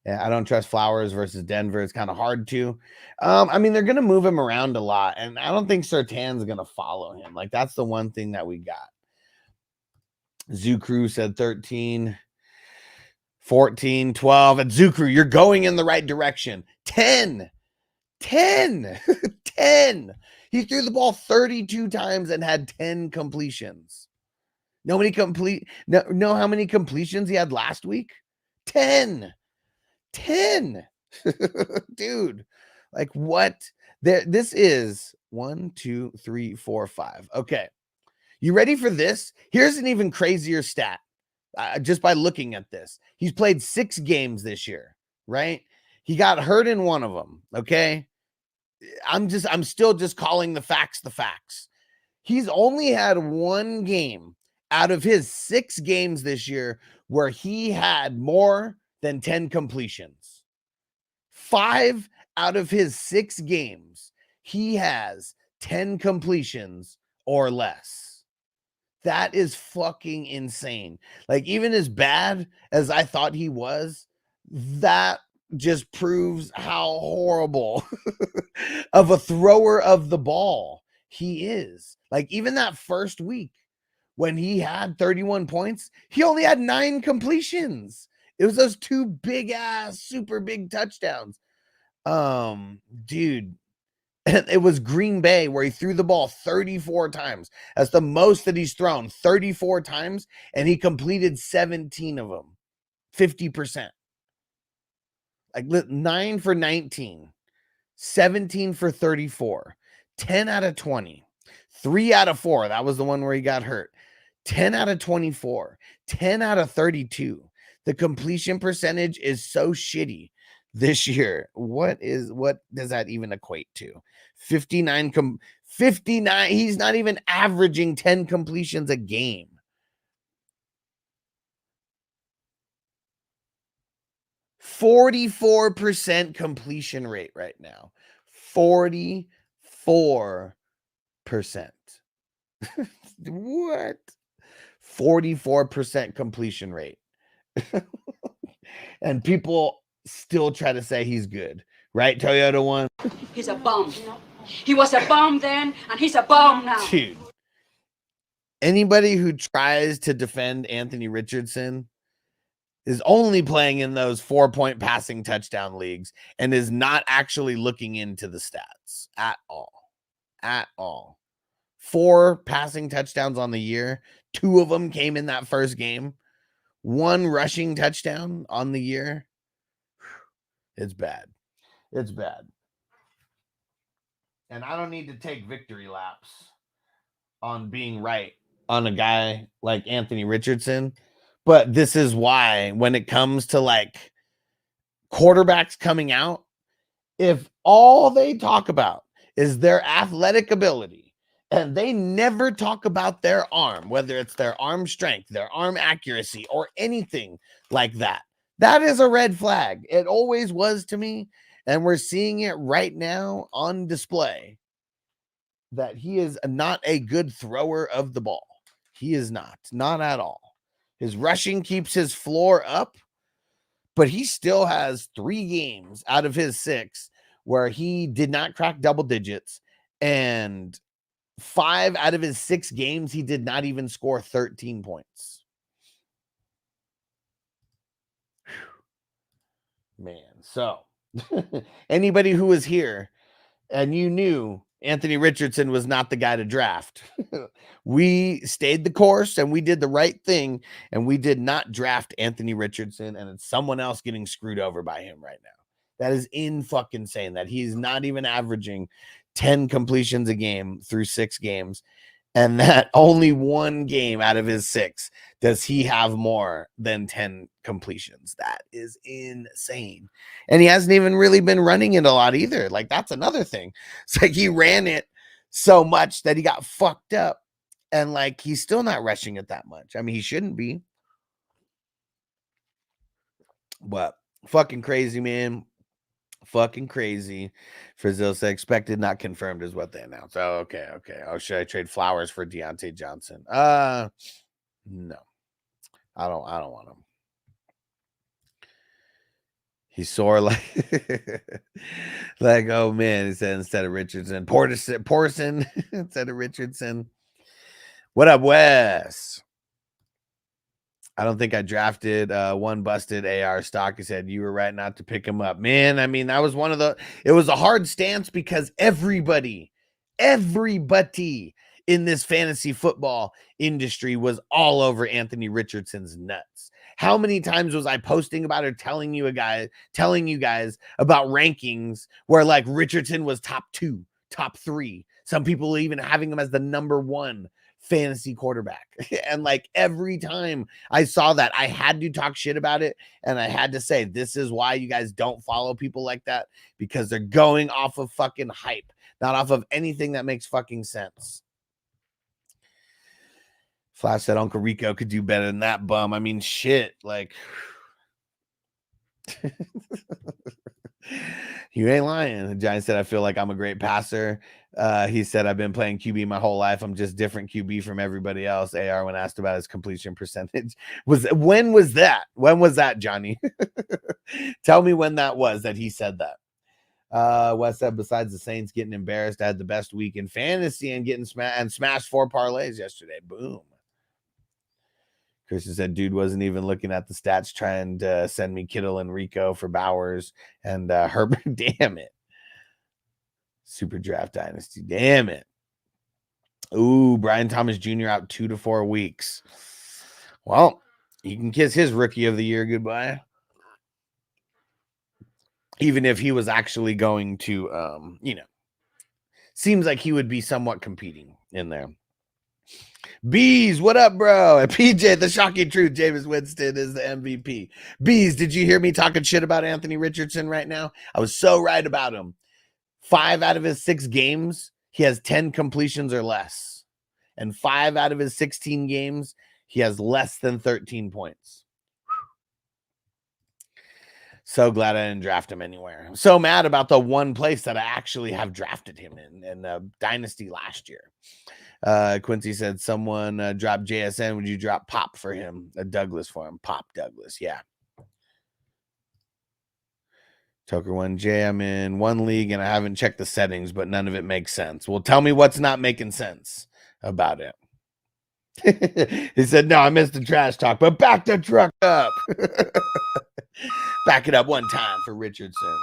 I don't trust Flowers versus Denver. It's kind of hard to. I mean, they're going to move him around a lot, and I don't think Surtain's going to follow him. Like, that's the one thing that we got. Zukru said 13, 14, 12. And Zukru, you're going in the right direction. 10. 10. 10. He threw the ball 32 times and had 10 completions. Know how many completions he had last week? 10. 10. Dude, like what? This is 1, 2, 3, 4, 5. Okay. You ready for this? Here's an even crazier stat. Just by looking at this, he's played 6 games this year, right? He got hurt in one of them. Okay. I'm still just calling the facts. He's only had 1 game out of his 6 games this year where he had more than 10 completions. 5 out of his 6 games, he has 10 completions or less. That is fucking insane. Like, even as bad as I thought he was, that just proves how horrible of a thrower of the ball he is. Like, even that first week when he had 31 points, he only had 9 completions. It was those 2 big ass, super big touchdowns. Dude, it was Green Bay where he threw the ball 34 times. That's the most that he's thrown, 34 times, and he completed 17 of them, 50%. Like 9 for 19, 17 for 34, 10 out of 20, 3 out of 4. That was the one where he got hurt. 10 out of 24, 10 out of 32. The completion percentage is so shitty this year. What does that even equate to? 59. He's not even averaging 10 completions a game. %44 completion rate right now. 44%. What? 44% completion rate. And people still try to say he's good, right? Toyota one. He's a bum. He was a bum then, and he's a bum now. Dude, anybody who tries to defend Anthony Richardson is only playing in those 4-point passing touchdown leagues and is not actually looking into the stats at all. At all. 4 passing touchdowns on the year. 2 of them came in that first game. 1 rushing touchdown on the year. It's bad. It's bad. And I don't need to take victory laps on being right on a guy like Anthony Richardson, But this is why when it comes to like quarterbacks coming out, if all they talk about is their athletic ability and they never talk about their arm, whether it's their arm strength, their arm accuracy, or anything like that, that is a red flag. It always was to me. And we're seeing it right now on display that he is not a good thrower of the ball. He is not at all. His rushing keeps his floor up, but he still has 3 games out of his 6 where he did not crack double digits, and 5 out of his 6 games, he did not even score 13 points. Man, so anybody who was here and you knew Anthony Richardson was not the guy to draft, we stayed the course and we did the right thing, and we did not draft Anthony Richardson, and it's someone else getting screwed over by him right now. That is fucking insane that he's not even averaging 10 completions a game through 6 games, and that only 1 game out of his 6 does he have more than 10 completions. That is insane. And he hasn't even really been running it a lot either. Like, that's another thing. It's like he ran it so much that he got fucked up, and like he's still not rushing it that much. I mean, he shouldn't be. But fucking crazy, man. Fucking crazy. Frizzell said expected, not confirmed is what they announced. Oh, okay. Oh, should I trade Flowers for Deontay Johnson? No. I don't want him. He's sore like like, oh man, he said instead of Richardson. Porson instead of Richardson. What up, Wes? I don't think I drafted one busted AR stock. He said you were right not to pick him up. Man, I mean, that was one of the, it was a hard stance because everybody in this fantasy football industry was all over Anthony Richardson's nuts. How many times was I posting about or telling you guys about rankings where like Richardson was top 2, top 3. Some people even having him as the number 1 fantasy quarterback. And like every time I saw that, I had to talk shit about it. And I had to say, this is why you guys don't follow people like that, because they're going off of fucking hype, not off of anything that makes fucking sense. Flash said Uncle Rico could do better than that bum. I mean, shit, like you ain't lying. The Giant said, I feel like I'm a great passer. He said, I've been playing QB my whole life. I'm just different QB from everybody else. AR, when asked about his completion percentage, when was that? When was that, Johnny? Tell me when that was that he said that. Wes said, besides the Saints getting embarrassed, I had the best week in fantasy and getting smashed 4 parlays yesterday. Boom. Christian said, dude wasn't even looking at the stats, trying to send me Kittle and Rico for Bowers and Herbert. Damn it. Super Draft Dynasty. Damn it. Ooh, Brian Thomas Jr. out 2 to 4 weeks. Well, he can kiss his rookie of the year goodbye. Even if he was actually going to, seems like he would be somewhat competing in there. Bees, what up, bro? And PJ, the shocking truth, Jameis Winston is the MVP. Bees, did you hear me talking shit about Anthony Richardson right now? I was so right about him. 5 out of his 6 games, he has 10 completions or less. And 5 out of his 16 games, he has less than 13 points. So glad I didn't draft him anywhere. I'm so mad about the one place that I actually have drafted him in Dynasty last year. Quincy said someone dropped JSN. Would you drop Pop for him? Douglas for him. Pop Douglas. Yeah. Toker 1J. I'm in 1 league and I haven't checked the settings, but none of it makes sense. Well, tell me what's not making sense about it. He said, no, I missed the trash talk, but back the truck up. Back it up one time for Richardson.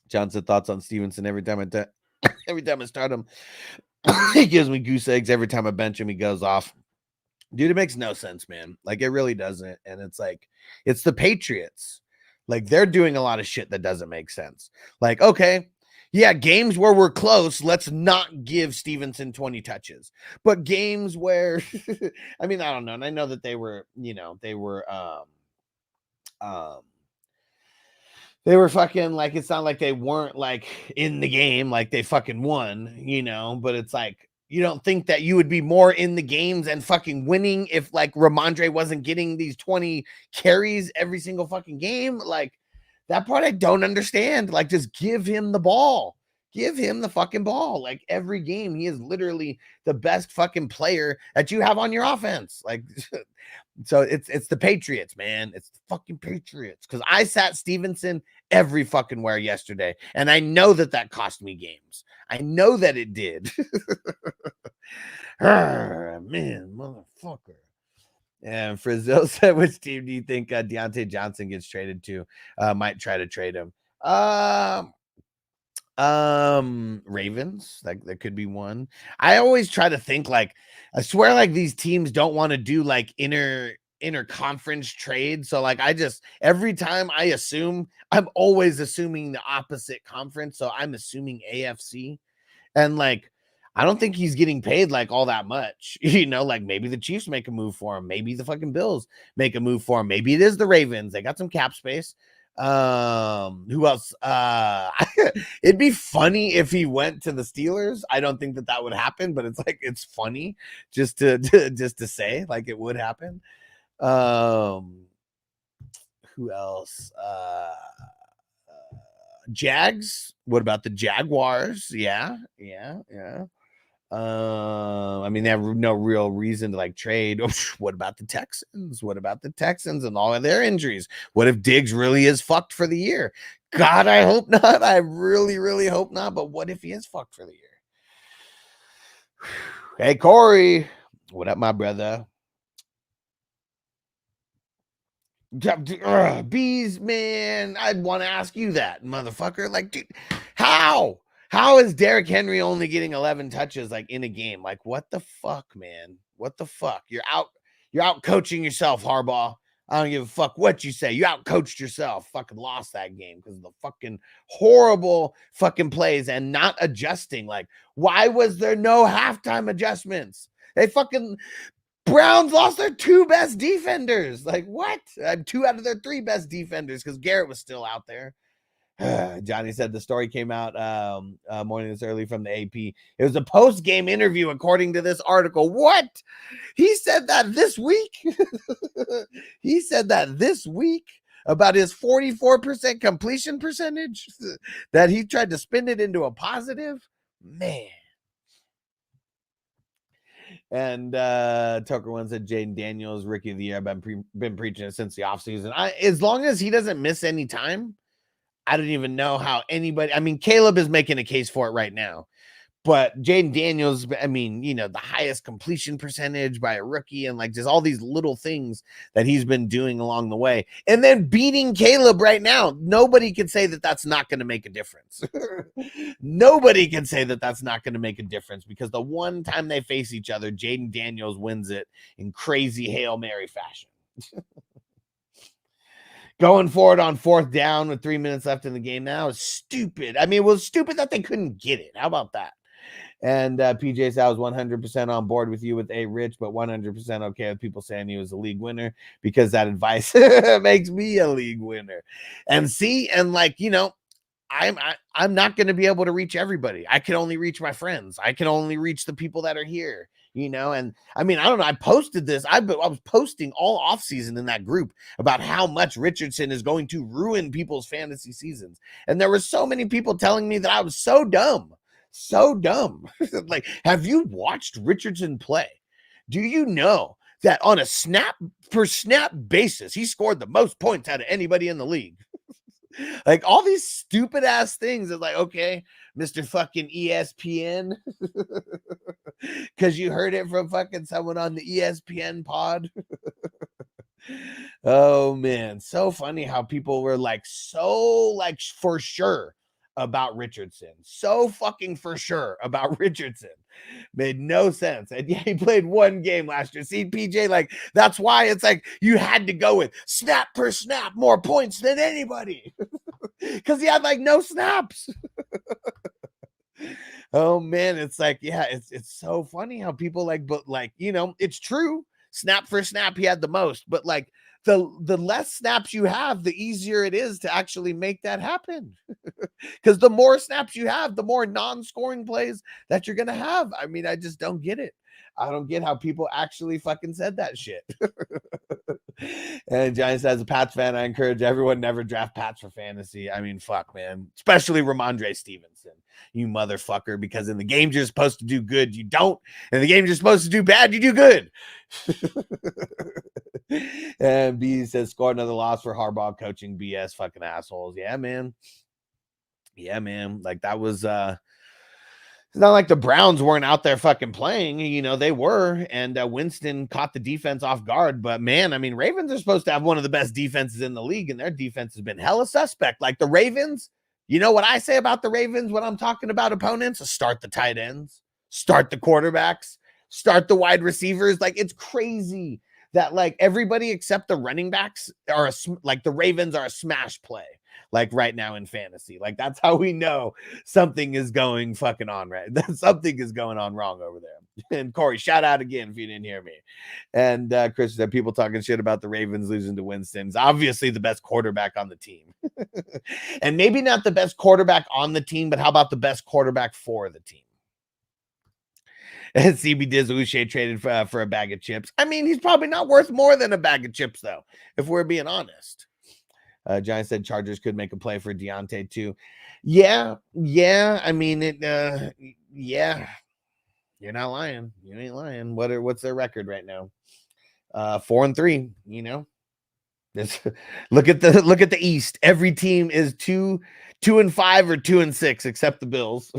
Johnson thoughts on Stevenson every time I start him. He gives me goose eggs every time I bench him. He goes off. Dude, it makes no sense, man. Like, it really doesn't. And it's like, it's the Patriots. Like, they're doing a lot of shit that doesn't make sense. Like, okay, yeah, games where we're close, let's not give Stevenson 20 touches. But games where, I mean, I don't know. And I know that they were, you know, they were fucking, like, it's not like they weren't, like, in the game, like they fucking won, you know, but it's like, you don't think that you would be more in the games and fucking winning if, like, Ramondre wasn't getting these 20 carries every single fucking game? Like, that part I don't understand. Like, just give him the ball. Give him the fucking ball. Like, every game, he is literally the best fucking player that you have on your offense. Like, so it's the Patriots, man. It's the fucking Patriots. Because I sat Stevenson every fucking where yesterday, and I know that cost me games. I know that it did. Man, motherfucker. And Frizzell said, which team do you think Deontay Johnson gets traded to? Might try to trade him. Ravens, like, that could be one. I always try to think, like, I swear, like, these teams don't want to do like inter conference trade. So, like, I just, every time I assume, I'm always assuming the opposite conference. So I'm assuming AFC. And, like, I don't think he's getting paid like all that much. You know, like, maybe the Chiefs make a move for him. Maybe the fucking Bills make a move for him. Maybe it is the Ravens. They got some cap space. Who else? It'd be funny if he went to the Steelers. I don't think that would happen, but it's like, it's funny just to just to say, like, it would happen. Who else? Jags. What about the Jaguars? Yeah. I mean, they have no real reason to, like, trade. What about the Texans? What about the Texans and all of their injuries? What if Diggs really is fucked for the year? God, I hope not. I really, really hope not. But what if he is fucked for the year? Hey, Corey. What up, my brother? Bees, man. I'd want to ask you that, motherfucker. Like, dude, how is Derrick Henry only getting 11 touches, like, in a game? Like, what the fuck, man? What the fuck? You're out coaching yourself, Harbaugh. I don't give a fuck what you say. You out coached yourself. Fucking lost that game because of the fucking horrible fucking plays and not adjusting. Like, why was there no halftime adjustments? They fucking Browns lost their 2 best defenders. Like, what? 2 out of their 3 best defenders because Garrett was still out there. Johnny said the story came out morning this early from the AP. It was a post-game interview, according to this article. What? He said that this week? He said that this week about his 44% completion percentage, that he tried to spin it into a positive? Man. And Tucker One said Jaden Daniels, Rookie of the Year. I've been preaching it since the offseason. As long as he doesn't miss any time, I don't even know how anybody. I mean, Caleb is making a case for it right now. But Jaden Daniels, I mean, you know, the highest completion percentage by a rookie and, like, just all these little things that he's been doing along the way. And then beating Caleb right now. Nobody can say that that's not going to make a difference. Nobody can say that that's not going to make a difference because the one time they face each other, Jaden Daniels wins it in crazy Hail Mary fashion. Going forward on 4th down with 3 minutes left in the game now is stupid. I mean, it was stupid that they couldn't get it. How about that? And PJ Sal was 100% on board with you with A Rich, but 100% okay with people saying he was a league winner because that advice makes me a league winner. And see, and, like, you know, I'm not going to be able to reach everybody. I can only reach my friends. I can only reach the people that are here, you know? And I mean, I don't know. I posted this. I was posting all off season in that group about how much Richardson is going to ruin people's fantasy seasons. And there were so many people telling me that I was so dumb. So dumb. Like, have you watched Richardson play? Do you know that on a snap per snap basis, he scored the most points out of anybody in the league? Like, all these stupid ass things is like, okay, Mr. fucking ESPN, because you heard it from fucking someone on the ESPN pod. Oh man, so funny how people were like, so, like, for sure about Richardson. So fucking for sure about Richardson. Made no sense. And yeah, he played one game last year. See, PJ, like, that's why it's like you had to go with snap per snap, more points than anybody. Because he had like no snaps. Oh man, it's like, yeah, it's so funny how people like, but like, you know, it's true. Snap for snap, he had the most, but like the less snaps you have, the easier it is to actually make that happen. Because the more snaps you have, the more non-scoring plays that you're gonna have. I mean, I just don't get it. I don't get how people actually fucking said that shit. And Giants, as a Pats fan, I encourage everyone never draft Pats for fantasy. I mean, fuck, man. Especially Ramondre Stevenson, you motherfucker, because in the games you're supposed to do good, you don't. In the games you're supposed to do bad, you do good. And B says, scored another loss for Harbaugh coaching BS fucking assholes. Yeah, man. Yeah, man. Like that was it's not like the Browns weren't out there fucking playing, you know, they were. And Winston caught the defense off guard. But man, I mean, Ravens are supposed to have one of the best defenses in the league, and their defense has been hella suspect. Like the Ravens, you know what I say about the Ravens when I'm talking about opponents? Start the tight ends, start the quarterbacks, start the wide receivers. Like it's crazy that like everybody except the running backs are like the Ravens are a smash play. Like right now in fantasy, like that's how we know something is going fucking on, right? Something is going on wrong over there. And Corey, shout out again if you didn't hear me. And Chris said people talking shit about the Ravens losing to Winston's obviously the best quarterback on the team. And maybe not the best quarterback on the team, but how about the best quarterback for the team? And CB Diz Uche traded for a bag of chips. I mean, he's probably not worth more than a bag of chips, though, if we're being honest. Giants said Chargers could make a play for Deontay too. Yeah. I mean, yeah. You're not lying. You ain't lying. What's their record right now? 4-3. You know, look at the East. Every team is 2-5 or 2-6, except the Bills.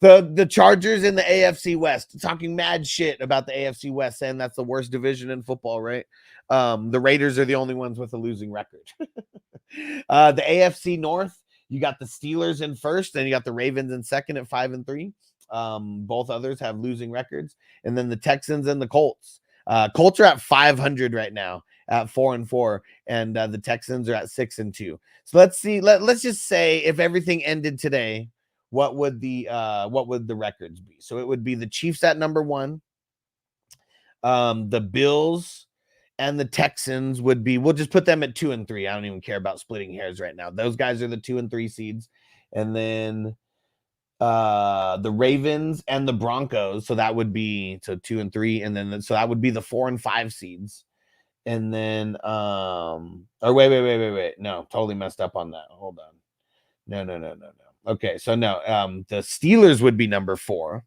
the Chargers in the AFC West talking mad shit about the AFC West, saying that's the worst division in football, right? The Raiders are the only ones with a losing record. The AFC North, you got the Steelers in first, and you got the Ravens in second at 5-3. Both others have losing records, and then the Texans and the Colts. Colts are at 500 right now at 4-4, and the Texans are at 6-2. So let's see. Let's just say if everything ended today, what would the records be? So it would be the Chiefs at number 1, the Bills and the Texans would be, we'll just put them at 2 and 3. I don't even care about splitting hairs right now. Those guys are the 2 and 3 seeds. And then the Ravens and the Broncos. So that would be 2 and 3. And then so that would be the 4 and 5 seeds. And then wait. No, totally messed up on that. Hold on. No. Okay, so no, the Steelers would be number 4.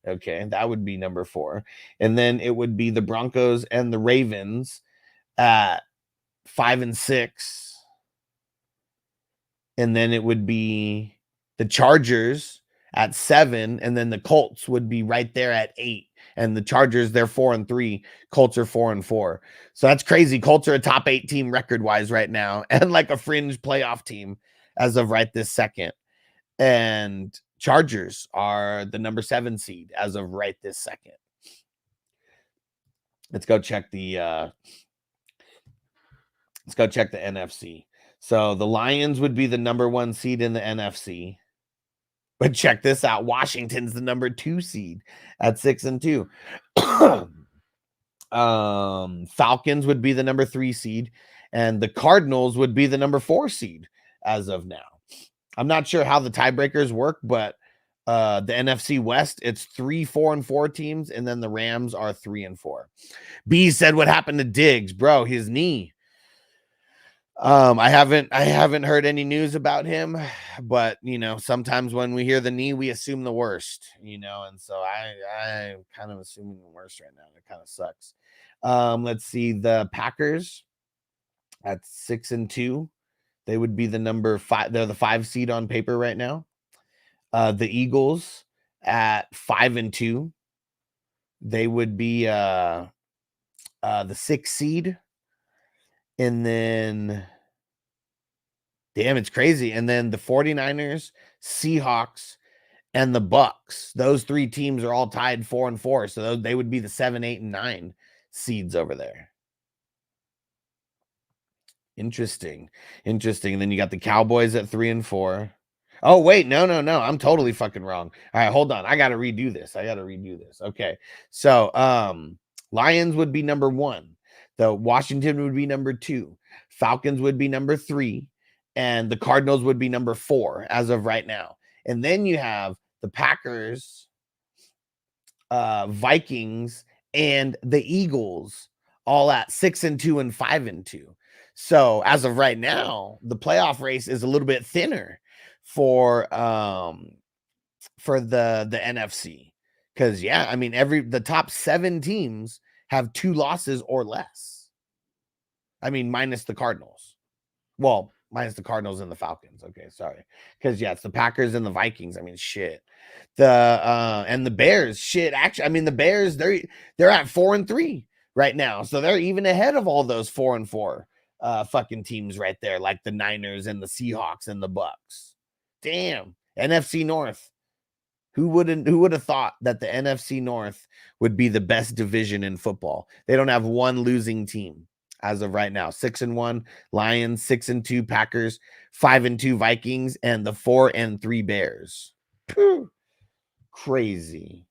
Okay, that would be number 4. And then it would be the Broncos and the Ravens at 5 and 6. And then it would be the Chargers at 7. And then the Colts would be right there at 8. And the Chargers, they're 4 and 3. Colts are 4 and 4. So that's crazy. Colts are a top 8 team record-wise right now, and like a fringe playoff team as of right this second. And Chargers are the number 7 seed as of right this second. Let's go check the NFC. So the Lions would be the number 1 seed in the NFC. But check this out. Washington's the number 2 seed at 6-2. Falcons would be the number 3 seed, and the Cardinals would be the number 4 seed as of now. I'm not sure how the tiebreakers work, but the NFC West, it's 3 4-4 teams, and then the Rams are 3-4. B said, what happened to Diggs? Bro, his knee. I haven't heard any news about him, but you know, sometimes when we hear the knee, we assume the worst, you know, and so I'm kind of assuming the worst right now. It kind of sucks. Let's see, the Packers at 6-2. They would be the number 5. They're the 5 seed on paper right now. The Eagles at 5-2. They would be the 6 seed. And then Damn, it's crazy. And then the 49ers, Seahawks, and the Bucks. Those 3 teams are all tied 4-4. So they would be the 7, 8, and 9 seeds over there. Interesting. And then you got the Cowboys at 3-4. Oh, wait, no. I'm totally fucking wrong. All right, hold on. I got to redo this. Okay. So, Lions would be number 1. The Washington would be number 2. Falcons would be number 3. And the Cardinals would be number 4 as of right now. And then you have the Packers, Vikings, and the Eagles all at 6-2 and 5-2. So as of right now, the playoff race is a little bit thinner for the NFC. Because I mean, the top 7 teams have 2 losses or less. I mean, minus the Cardinals. Well, minus the Cardinals and the Falcons. Okay, sorry. Because it's the Packers and the Vikings. I mean, shit. And the Bears, shit. Actually, I mean, the Bears, they're at 4-3 right now. So they're even ahead of all those 4-4 fucking teams right there, like the Niners and the Seahawks and the Bucks. Damn. NFC North. Who would have thought that the NFC North would be the best division in football? They don't have one losing team as of right now. 6-1 Lions, 6-2 Packers, 5-2 Vikings, and the 4-3 Bears. Phew. Crazy.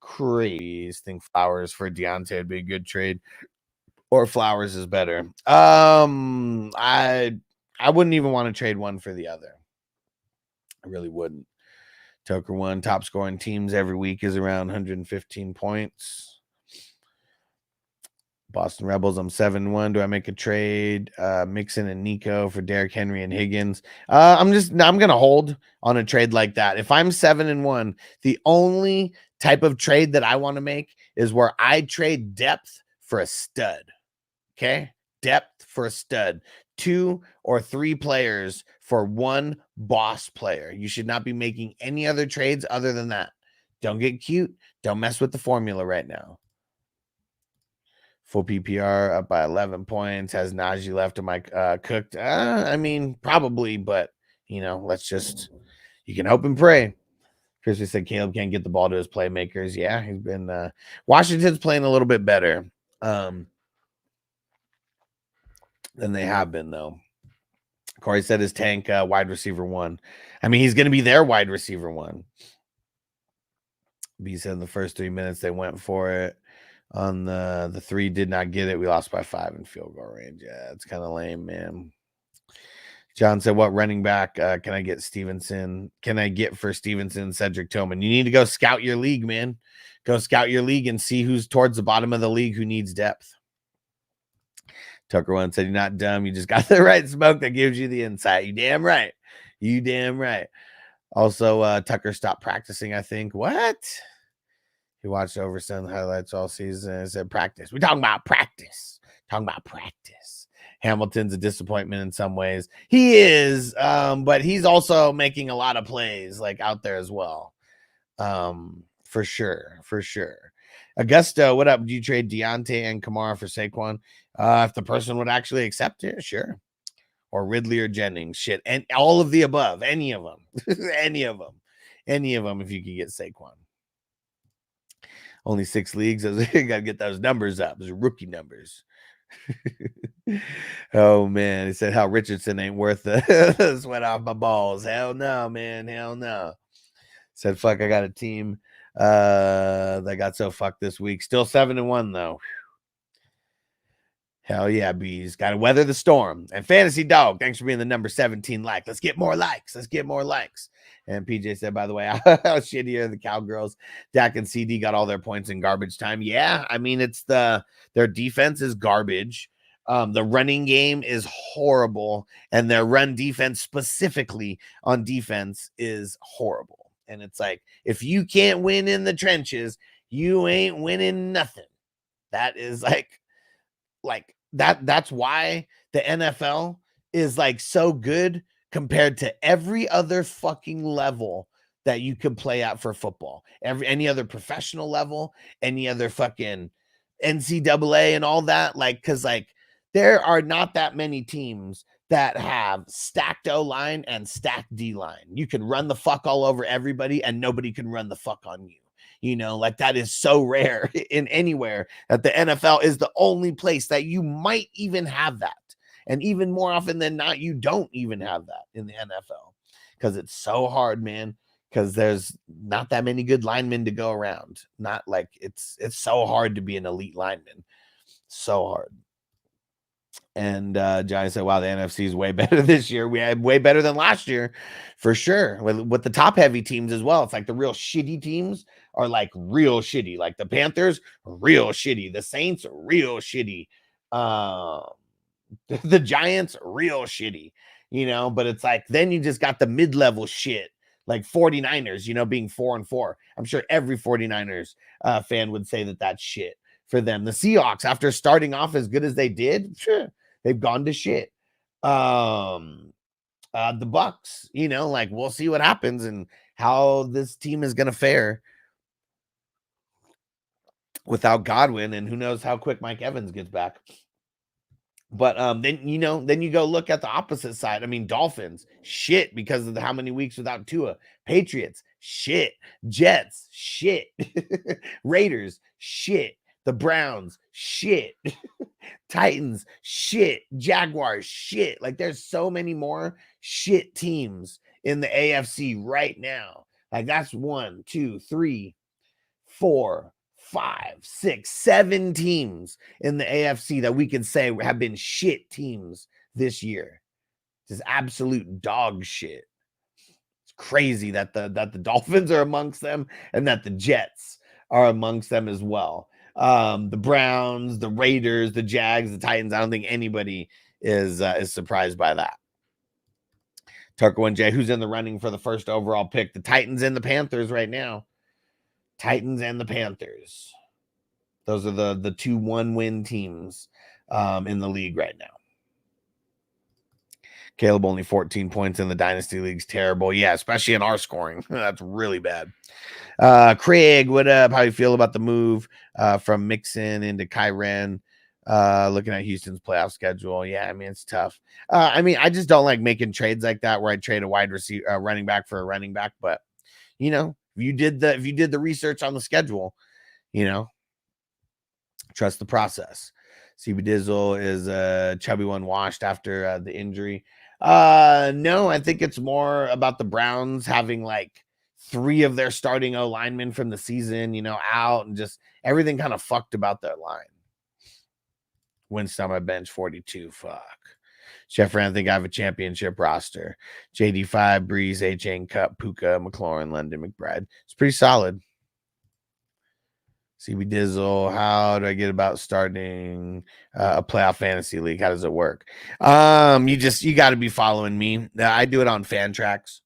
I think Flowers for Deontay would be a good trade. Or Flowers is better. I wouldn't even want to trade one for the other. I really wouldn't. Toker 1, top scoring teams every week is around 115 points. Boston Rebels, I'm 7-1. Do I make a trade? Mixon and Nico for Derrick Henry and Higgins. I'm gonna hold on a trade like that. If I'm 7-1, the only type of trade that I want to make is where I trade depth for a stud. Okay, depth for a stud. 2 or 3 players for 1 boss player. You should not be making any other trades other than that. Don't get cute. Don't mess with the formula right now. Full PPR up by 11 points. Has Najee left to my cooked? I mean, probably, but let's just, you can hope and pray. Christy said Caleb can't get the ball to his playmakers. Yeah, he's been Washington's playing a little bit better than they have been, though. Corey said his tank wide receiver 1. I mean, he's going to be their wide receiver 1. B said in the first 3 minutes they went for it. On the 3 did not get it. We lost by 5 in field goal range. Yeah, it's kind of lame, man. John said, what running back can I get Stevenson? Can I get for Stevenson, Cedric Tillman? You need to go scout your league, man. Go scout your league and see who's towards the bottom of the league who needs depth. Tucker 1 said, you're not dumb. You just got the right smoke that gives you the insight. You damn right. Also, Tucker stopped practicing, I think. What? He watched Overson highlights all season and said, practice. We're talking about practice. Hamilton's a disappointment in some ways. He is, but he's also making a lot of plays like out there as well. For sure. Augusto, what up? Do you trade Deontay and Kamara for Saquon? If the person would actually accept it, sure. Or Ridley or Jennings, shit. And all of the above, any of them. Any of them if you could get Saquon. Only 6 leagues. You got to get those numbers up. Those are rookie numbers. Oh, man. He said how Richardson ain't worth the sweat off my balls. Hell no, man. Hell no. Said, fuck, I got a team that got so fucked this week. Still 7-1, though. Hell yeah, bees. Got to weather the storm. And Fantasy Dog, thanks for being the number 17 like. Let's get more likes. And PJ said, by the way, how shitty are the Cowgirls? Dak and CD got all their points in garbage time. Yeah, I mean, their defense is garbage. The running game is horrible. And their run defense specifically on defense is horrible. And it's like, if you can't win in the trenches, you ain't winning nothing. That is like that's why the NFL is like so good compared to every other fucking level that you could play at for football. Any other professional level, any other fucking NCAA and all that. Like, cause like there are not that many teams that have stacked O-line and stacked D-line. You can run the fuck all over everybody and nobody can run the fuck on you. You know, like that is so rare in anywhere that the NFL is the only place that you might even have that. And even more often than not, you don't even have that in the NFL because it's so hard, man. Because there's not that many good linemen to go around. Not like it's so hard to be an elite lineman. So hard. And Johnny said, wow, the NFC is way better this year. We had way better than last year, for sure. With the top heavy teams as well. It's like the real shitty teams are like real shitty. Like the Panthers, real shitty. The Saints, real shitty. The Giants, real shitty. You know, but it's like then you just got the mid-level shit. Like 49ers, you know, being 4-4. I'm sure every 49ers fan would say that that's shit for them. The Seahawks, after starting off as good as they did, sure, they've gone to shit. The Bucks, you know, like we'll see what happens and how this team is going to fare without Godwin, and who knows how quick Mike Evans gets back. But then you go look at the opposite side. I mean, Dolphins, shit, because of how many weeks without Tua. Patriots, shit. Jets, shit. Raiders, shit. The Browns, shit. Titans, shit. Jaguars, shit. Like there's so many more shit teams in the AFC right now. Like that's 1, 2, 3, 4, 5, 6, 7 teams in the AFC that we can say have been shit teams this year. Just absolute dog shit. It's crazy that the Dolphins are amongst them and that the Jets are amongst them as well. The Browns, the Raiders, the Jags, the Titans. I don't think anybody is surprised by that. Tucker 1J, who's in the running for the first overall pick? The Titans and the Panthers right now. Titans and the Panthers. Those are the 2 1-win teams in the league right now. Caleb only 14 points in the Dynasty League's terrible. Yeah, especially in our scoring. That's really bad. Craig, what up? How you feel about the move from Mixon into Kyren? Looking at Houston's playoff schedule. Yeah, I mean, it's tough. I mean, I just don't like making trades like that where I trade a wide receiver, running back for a running back. But, you know, if you did the research on the schedule, you know, trust the process. CB Dizzle is a chubby one washed after the injury. No, I think it's more about the Browns having like 3 of their starting O linemen from the season, you know, out, and just everything kind of fucked about their line. Winston on my bench, 42. Fuck. Chef Ran, I think I have a championship roster. JD5, Breeze, A-Chain, Cup, Puka, McLaurin, London, McBride. It's pretty solid. CB Dizzle, how do I get about starting a playoff fantasy league? How does it work? You got to be following me. I do it on Fantrax.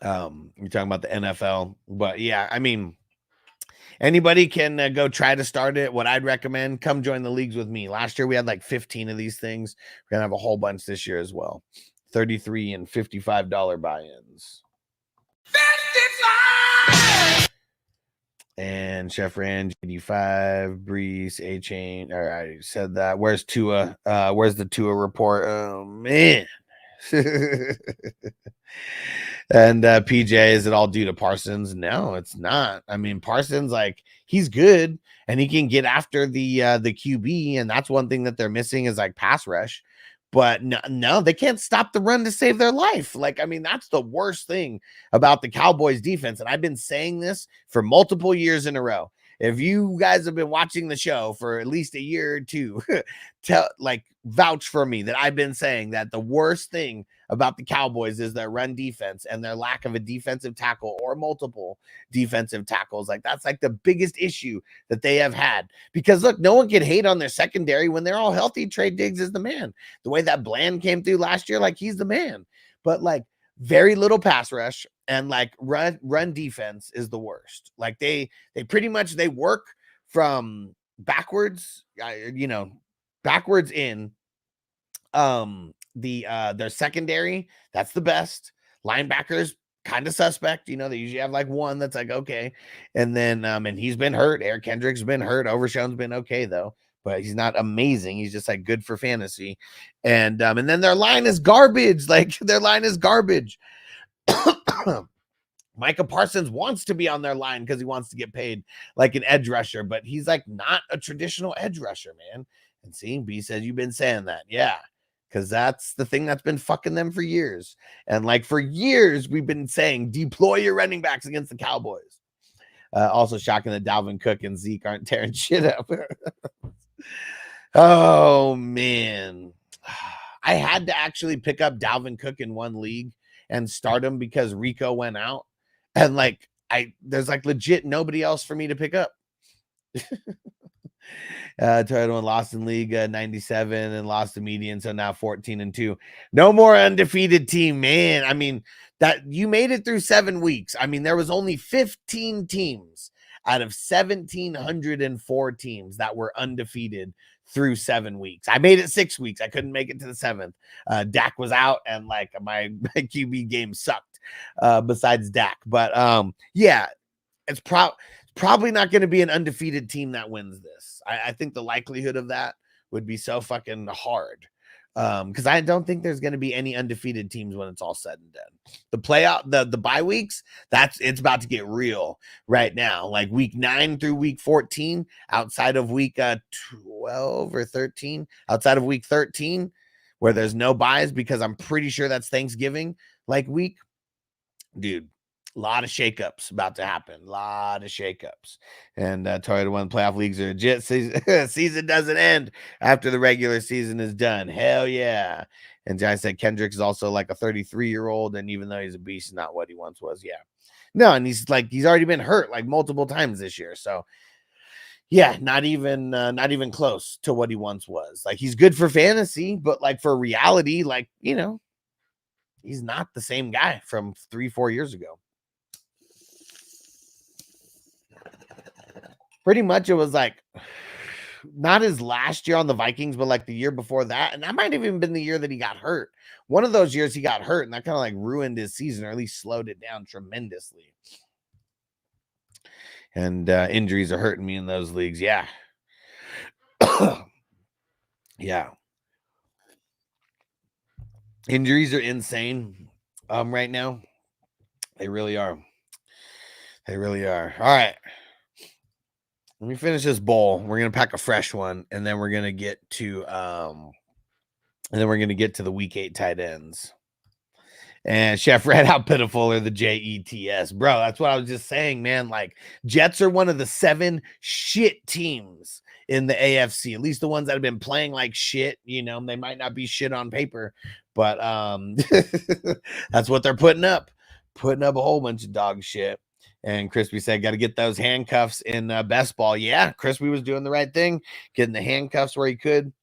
You're talking about the NFL, but yeah, I mean, anybody can go try to start it. What I'd recommend, come join the leagues with me. Last year we had like 15 of these things. We're gonna have a whole bunch this year as well. $33 and $55 buy-ins. 55! And Chef Ran, GD5, Breeze, A-Chain. All right, I said that. Where's Tua? Where's the Tua report? Oh man. And PJ, is it all due to Parsons? No, it's not. I mean, Parsons, like, he's good and he can get after the QB, and that's one thing that they're missing is like pass rush. But no, they can't stop the run to save their life. Like, I mean, that's the worst thing about the Cowboys defense. And I've been saying this for multiple years in a row. If you guys have been watching the show for at least a year or two, vouch for me that I've been saying that the worst thing about the Cowboys is their run defense and their lack of a defensive tackle or multiple defensive tackles. Like, that's like the biggest issue that they have had. Because look, no one can hate on their secondary when they're all healthy. Trey Diggs is the man. The way that Bland came through last year, like, he's the man. But like, very little pass rush and like run defense is the worst. Like they pretty much, they work from backwards, backwards in. Their secondary, that's the best. Linebackers, kind of suspect. You know, they usually have like one that's like okay, and then and he's been hurt. Eric Kendrick's been hurt. Overshown's been okay though. but he's not amazing. He's just like good for fantasy. And then their line is garbage. Like their line is garbage. Micah Parsons wants to be on their line because he wants to get paid like an edge rusher, but he's like not a traditional edge rusher, man. And see, B says you've been saying that. Yeah, because that's the thing that's been fucking them for years. And like for years, we've been saying deploy your running backs against the Cowboys. Also shocking that Dalvin Cook and Zeke aren't tearing shit up. Oh, man. I had to actually pick up Dalvin Cook in one league and start him because Rico went out. And like, there's like legit nobody else for me to pick up. Toronto lost in league 97 and lost the median, so now 14-2. No more undefeated team, man. I mean, that you made it through 7 weeks. I mean, there was only 15 teams out of 1,704 teams that were undefeated through 7 weeks. I made it 6 weeks. I couldn't make it to the 7th. Dak was out, and like my QB game sucked. Besides Dak, but yeah, it's probably not going to be an undefeated team that wins this. I think the likelihood of that would be so fucking hard because I don't think there's going to be any undefeated teams when it's all said and done. The playoff, the bye weeks, it's about to get real right now. Like week 9 through week 14, outside of week 12 or 13, outside of week 13, where there's no buys because I'm pretty sure that's Thanksgiving like week. Dude, a lot of shakeups about to happen. A lot of shakeups. And Toyota won playoff leagues are legit. Season doesn't end after the regular season is done. Hell yeah. And John said Kendrick is also like a 33-year-old, and even though he's a beast, not what he once was. Yeah. No, and he's already been hurt like multiple times this year. So yeah, not even close to what he once was. Like he's good for fantasy, but like for reality, like, you know, he's not the same guy from 3-4 years ago. Pretty much it was like not his last year on the Vikings, but like the year before that. And that might have even been the year that he got hurt. One of those years he got hurt, and that kind of like ruined his season, or at least slowed it down tremendously. And injuries are hurting me in those leagues. Yeah. Yeah. Injuries are insane right now. They really are. They really are. All right. Let me finish this bowl. We're going to pack a fresh one, and then we're going to get to the week 8 tight ends. And Chef read how pitiful are the Jets. Bro, that's what I was just saying, man. Like, Jets are one of the 7 shit teams in the AFC, at least the ones that have been playing like shit. You know, they might not be shit on paper, but that's what they're putting up a whole bunch of dog shit. And Crispy said, got to get those handcuffs in best ball. Yeah, Crispy was doing the right thing, getting the handcuffs where he could.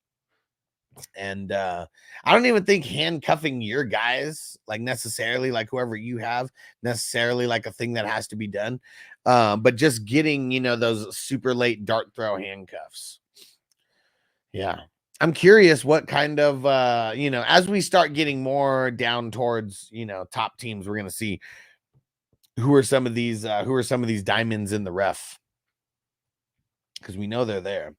And I don't even think handcuffing your guys, like necessarily, like whoever you have, necessarily like a thing that has to be done. But just getting, you know, those super late dart throw handcuffs. Yeah. I'm curious what kind of, you know, as we start getting more down towards, you know, top teams, we're going to see who are some of these diamonds in the rough, because we know they're there.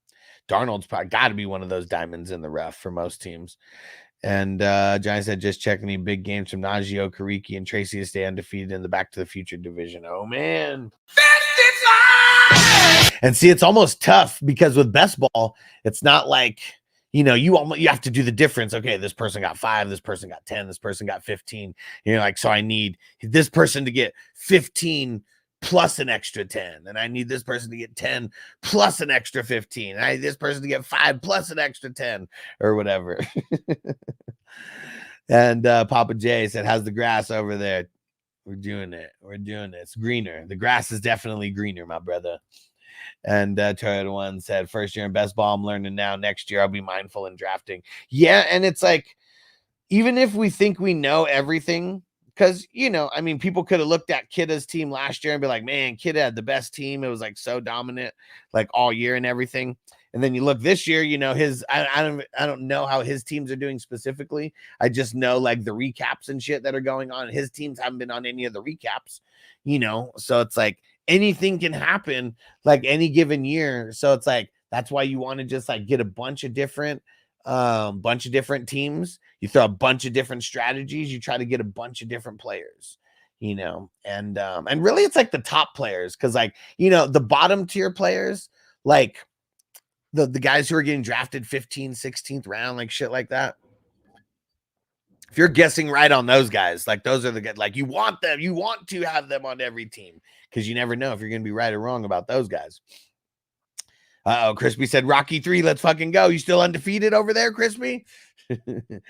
Darnold's probably got to be one of those diamonds in the rough for most teams. And Johnny said, just checking any big games from Najee, Kariki, and Tracy to stay undefeated in the Back to the Future division. Oh, man. And see, it's almost tough because with best ball, it's not like, you know, you have to do the difference. Okay, this person got 5, this person got 10, this person got 15. You're like, so I need this person to get 15 plus an extra 10, and I need this person to get 10 plus an extra 15, and I need this person to get 5 plus an extra 10 or whatever. And Papa J said, how's the grass over there? We're doing it. It's greener. The grass is definitely greener, my brother. And Toyota One said, first year in best ball, I'm learning now. Next year, I'll be mindful in drafting. Yeah, and it's like, even if we think we know everything, because, you know, I mean, people could have looked at Kidda's team last year and be like, man, Kidda had the best team. It was like so dominant, like all year and everything. And then you look this year, you know, I don't know how his teams are doing specifically. I just know like the recaps and shit that are going on. His teams haven't been on any of the recaps, you know, so it's like anything can happen like any given year. So it's like That's why you want to just like get a bunch of different teams. You throw a bunch of different strategies. You try to get a bunch of different players, you know, and really it's like the top players. Cause like, you know, the bottom tier players, like the guys who are getting drafted 15th, 16th round, like shit like that. If you're guessing right on those guys, like those are the guys, like you want them, you want to have them on every team because you never know if you're going to be right or wrong about those guys. Crispy said, Rocky 3, let's fucking go. You still undefeated over there, Crispy? Trying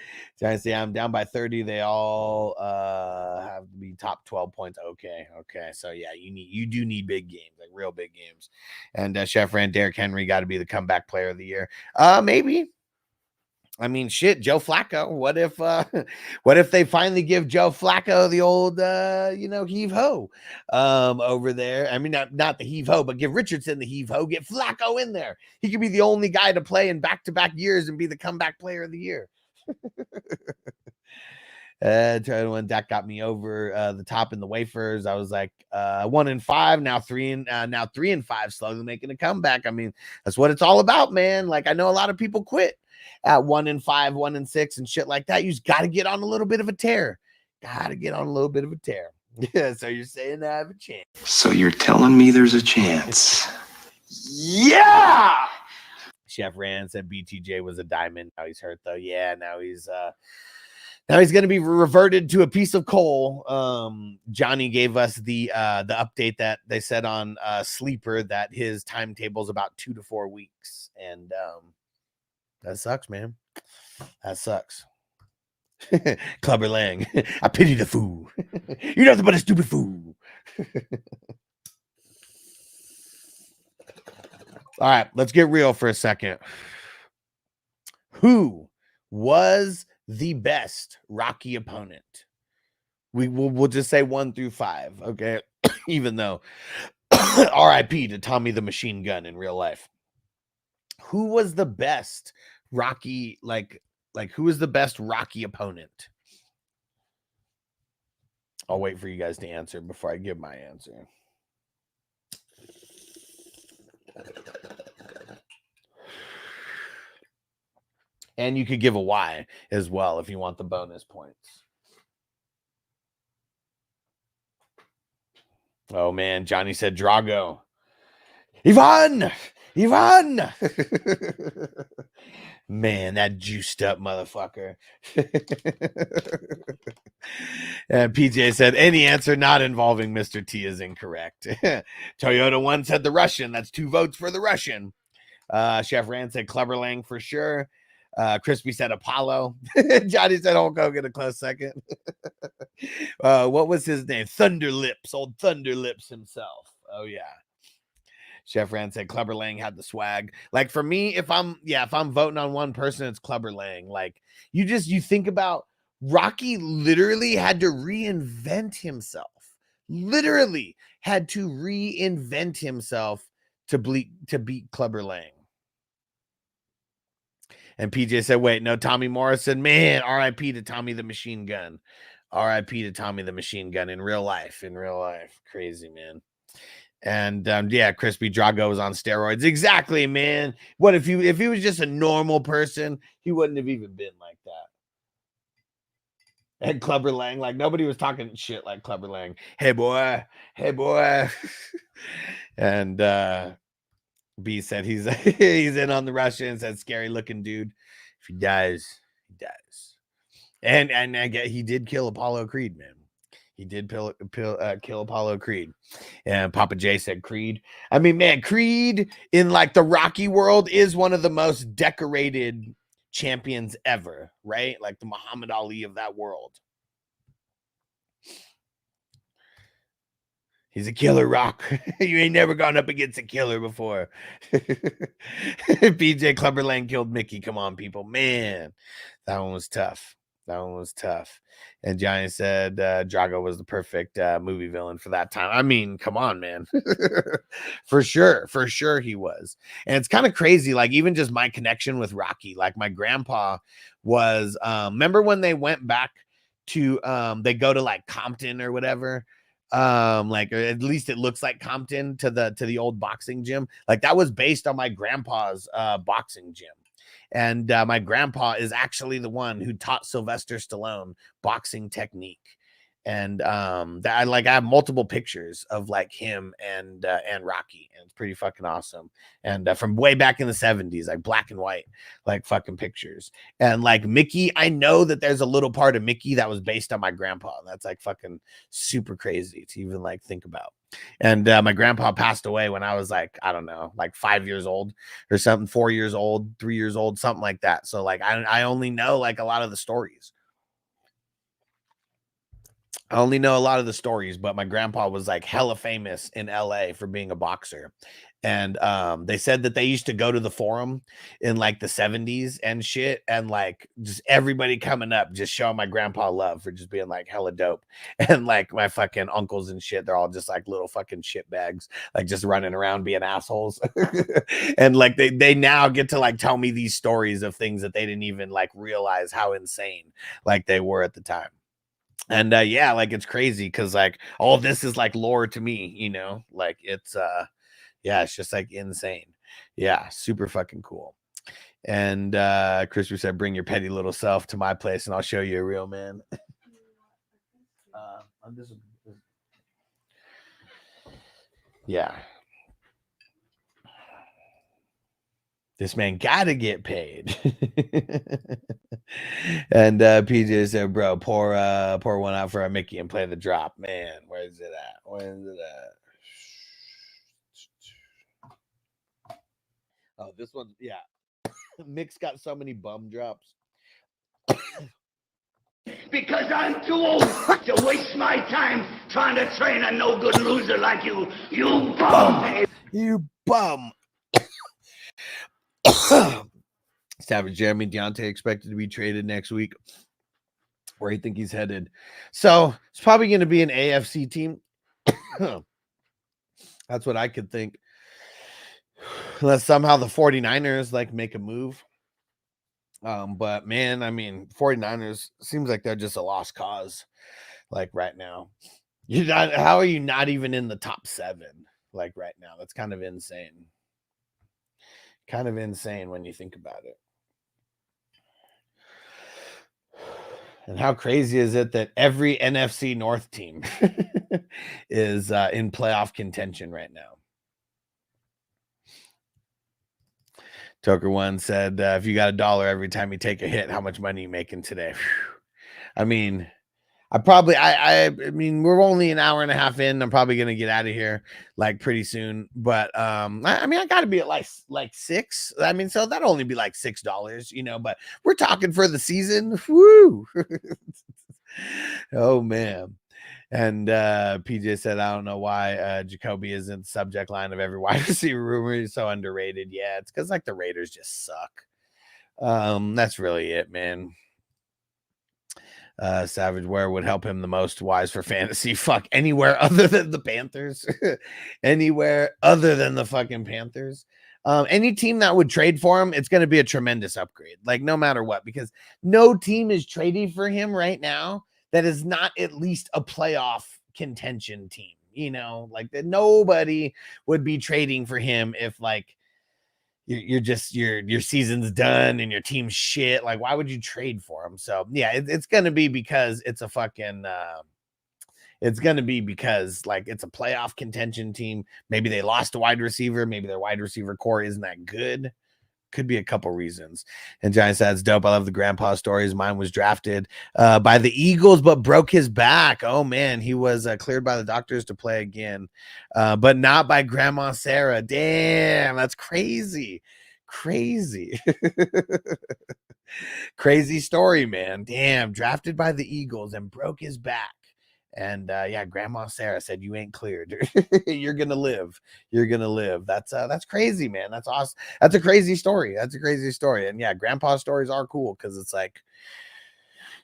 to say I'm down by 30. They all have to be top 12 points. Okay. So yeah, you do need big games, like real big games. And Chef Rand, Derrick Henry got to be the comeback player of the year. Maybe. I mean, shit, Joe Flacco. What if they finally give Joe Flacco the old, heave ho over there? I mean, not the heave ho, but give Richardson the heave ho. Get Flacco in there. He could be the only guy to play in back-to-back years and be the comeback player of the year. When Dak got me over the top in the wafers, I was like 1-5, now 3-5, slowly making a comeback. I mean, that's what it's all about, man. Like I know a lot of people quit at 1-5, 1-6, and shit like that. You just got to get on a little bit of a tear. Yeah. So you're saying I have a chance? So you're telling me there's a chance? Yeah. Chef Rand said BTJ was a diamond. Now he's hurt though. Yeah. Now he's going to be reverted to a piece of coal. Johnny gave us the update that they said on Sleeper that his timetable is about 2 to 4 weeks, and that sucks, man. That sucks. Clubber Lang, I pity the fool. You're nothing but a stupid fool. All right, let's get real for a second. Who was the best Rocky opponent? We'll just say 1 through 5, okay? Even though R.I.P. to Tommy the Machine Gun in real life. Who was the best Rocky, like who was the best Rocky opponent? I'll wait for you guys to answer before I give my answer. And you could give a why as well if you want the bonus points. Oh man, Johnny said Drago. Ivan! Man, that juiced up motherfucker. And PJ said any answer not involving Mr. T is incorrect. Toyota 1 said the Russian. That's 2 votes for the Russian. Chef Rand said Clubber Lang for sure. Crispy said Apollo. Johnny said Hulk Hogan a close second. What was his name? Thunder Lips, old Thunder Lips himself. Oh yeah. Chef Rand said Clubber Lang had the swag. Like for me, if I'm voting on one person, it's Clubber Lang. Like you think about Rocky literally had to reinvent himself. Literally had to reinvent himself to beat Clubber Lang. And PJ said, wait, no, Tommy Morrison. Man, R.I.P. to Tommy the Machine Gun. R.I.P. to Tommy the Machine Gun in real life. Crazy, man. And Crispy Drago was on steroids. Exactly, man. What if he was just a normal person, he wouldn't have even been like that. And Clubber Lang, like nobody was talking shit like Clubber Lang. Hey boy. And B said he's in on the Russian. Said scary looking dude. If he dies, he dies. And I get he did kill Apollo Creed, man. He did kill Apollo Creed. And Papa J said Creed. I mean, man, Creed in like the Rocky world is one of the most decorated champions ever, right? Like the Muhammad Ali of that world. He's a killer, Rock. You ain't never gone up against a killer before. PJ Clubber Lang killed Mickey. Come on, people. Man, that one was tough. And Johnny said Drago was the perfect movie villain for that time. I mean, come on, man. For sure he was. And it's kind of crazy, like even just my connection with Rocky. Like my grandpa was, remember when they went back to, they go to like Compton or whatever, Like, or at least it looks like Compton to the old boxing gym. Like, that was based on my grandpa's boxing gym. And my grandpa is actually the one who taught Sylvester Stallone boxing technique. And I have multiple pictures of like him and Rocky, and it's pretty fucking awesome. And from way back in the 70s, like black and white, like fucking pictures. And like Mickey, I know that there's a little part of Mickey that was based on my grandpa. And that's like fucking super crazy to even like think about. And my grandpa passed away when I was like, I don't know, like 5 years old or something, 4 years old, 3 years old, something like that. So like I only know like a lot of the stories. I only know a lot of the stories, but my grandpa was like hella famous in LA for being a boxer. And they said that they used to go to the Forum in like the 70s and shit, and like just everybody coming up just showing my grandpa love for just being like hella dope. And like my fucking uncles and shit, they're all just like little fucking shit bags, like just running around being assholes. And like they now get to like tell me these stories of things that they didn't even like realize how insane like they were at the time. And yeah, like it's crazy because like all this is like lore to me, you know, like it's yeah, it's just like insane. Yeah, super fucking cool. And Christopher said, bring your petty little self to my place and I'll show you a real man. Yeah. This man gotta get paid. And PJ said, bro, pour one out for a Mickey and play the drop. Man, where's it at? Where's it at? Oh, this one, yeah. Mick's got so many bum drops. Because I'm too old to waste my time trying to train a no-good loser like you. You bum. You bum. Savage Jeremy Deontay expected to be traded next week. Where do you think he's headed? So it's probably going to be an AFC team. That's what I could think. Unless somehow the 49ers like make a move. But man, I mean, 49ers seems like they're just a lost cause. Like right now, how are you not even in the top 7? Like right now, that's kind of insane. Kind of insane when you think about it. And how crazy is it that every NFC North team is in playoff contention right now? Toker One said, if you got $1 every time you take a hit, how much money are you making today? I mean, I mean, we're only an hour and a half in. I'm probably going to get out of here like pretty soon. But I mean, I got to be at like 6. I mean, so that'll only be like $6, you know, but we're talking for the season. Woo. Oh, man. And PJ said, I don't know why Jacoby isn't the subject line of every wide receiver rumor. He's so underrated. Yeah, it's because like the Raiders just suck. That's really it, man. Savage, where would help him the most? Wise for fantasy? Fuck, anywhere other than the Panthers. Anywhere other than the fucking Panthers. Any team that would trade for him, it's going to be a tremendous upgrade. Like no matter what, because no team is trading for him right now that is not at least a playoff contention team. You know, like that nobody would be trading for him if like you're just your season's done and your team's shit. Like, why would you trade for him? So yeah, it's gonna be because it's a fucking it's gonna be because like it's a playoff contention team. Maybe they lost a wide receiver, maybe their wide receiver core isn't that good. Could be a couple reasons. And Giant said, it's dope. I love the grandpa stories. Mine was drafted by the Eagles, but broke his back. Oh man, he was cleared by the doctors to play again, but not by Grandma Sarah. Damn, that's crazy. Crazy story, man. Damn, drafted by the Eagles and broke his back. And yeah, Grandma Sarah said, you ain't cleared. You're gonna live. You're gonna live. That's crazy, man. That's awesome. That's a crazy story. That's a crazy story. And yeah, grandpa stories are cool because it's like,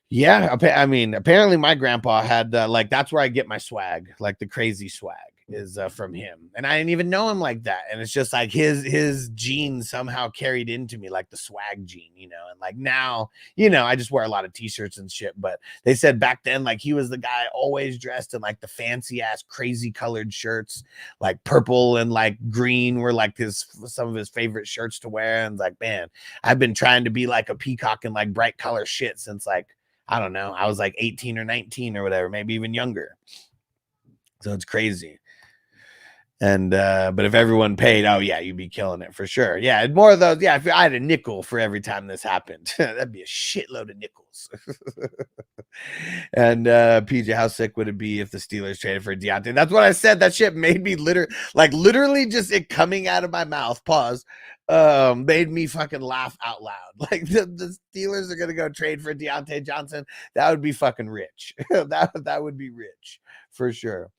yeah, I mean, apparently my grandpa had like, that's where I get my swag, like the crazy swag. is from him, and I didn't even know him like that. And it's just like his genes somehow carried into me, like the swag gene, you know. And like now, you know, I just wear a lot of t-shirts and shit. But they said back then, like he was the guy always dressed in like the fancy ass, crazy colored shirts, like purple and like green were like some of his favorite shirts to wear. And like, man, I've been trying to be like a peacock and like bright color shit since like, I don't know, I was like 18 or 19 or whatever, maybe even younger. So it's crazy. And but if everyone paid, oh yeah, you'd be killing it for sure. Yeah, more of those. Yeah, if I had a nickel for every time this happened, that'd be a shitload of nickels. And PJ, how sick would it be if the Steelers traded for Deontay? That's what I said. That shit made me literally just it coming out of my mouth. Pause. Made me fucking laugh out loud. Like the Steelers are gonna go trade for Deontay Johnson. That would be fucking rich. that would be rich for sure.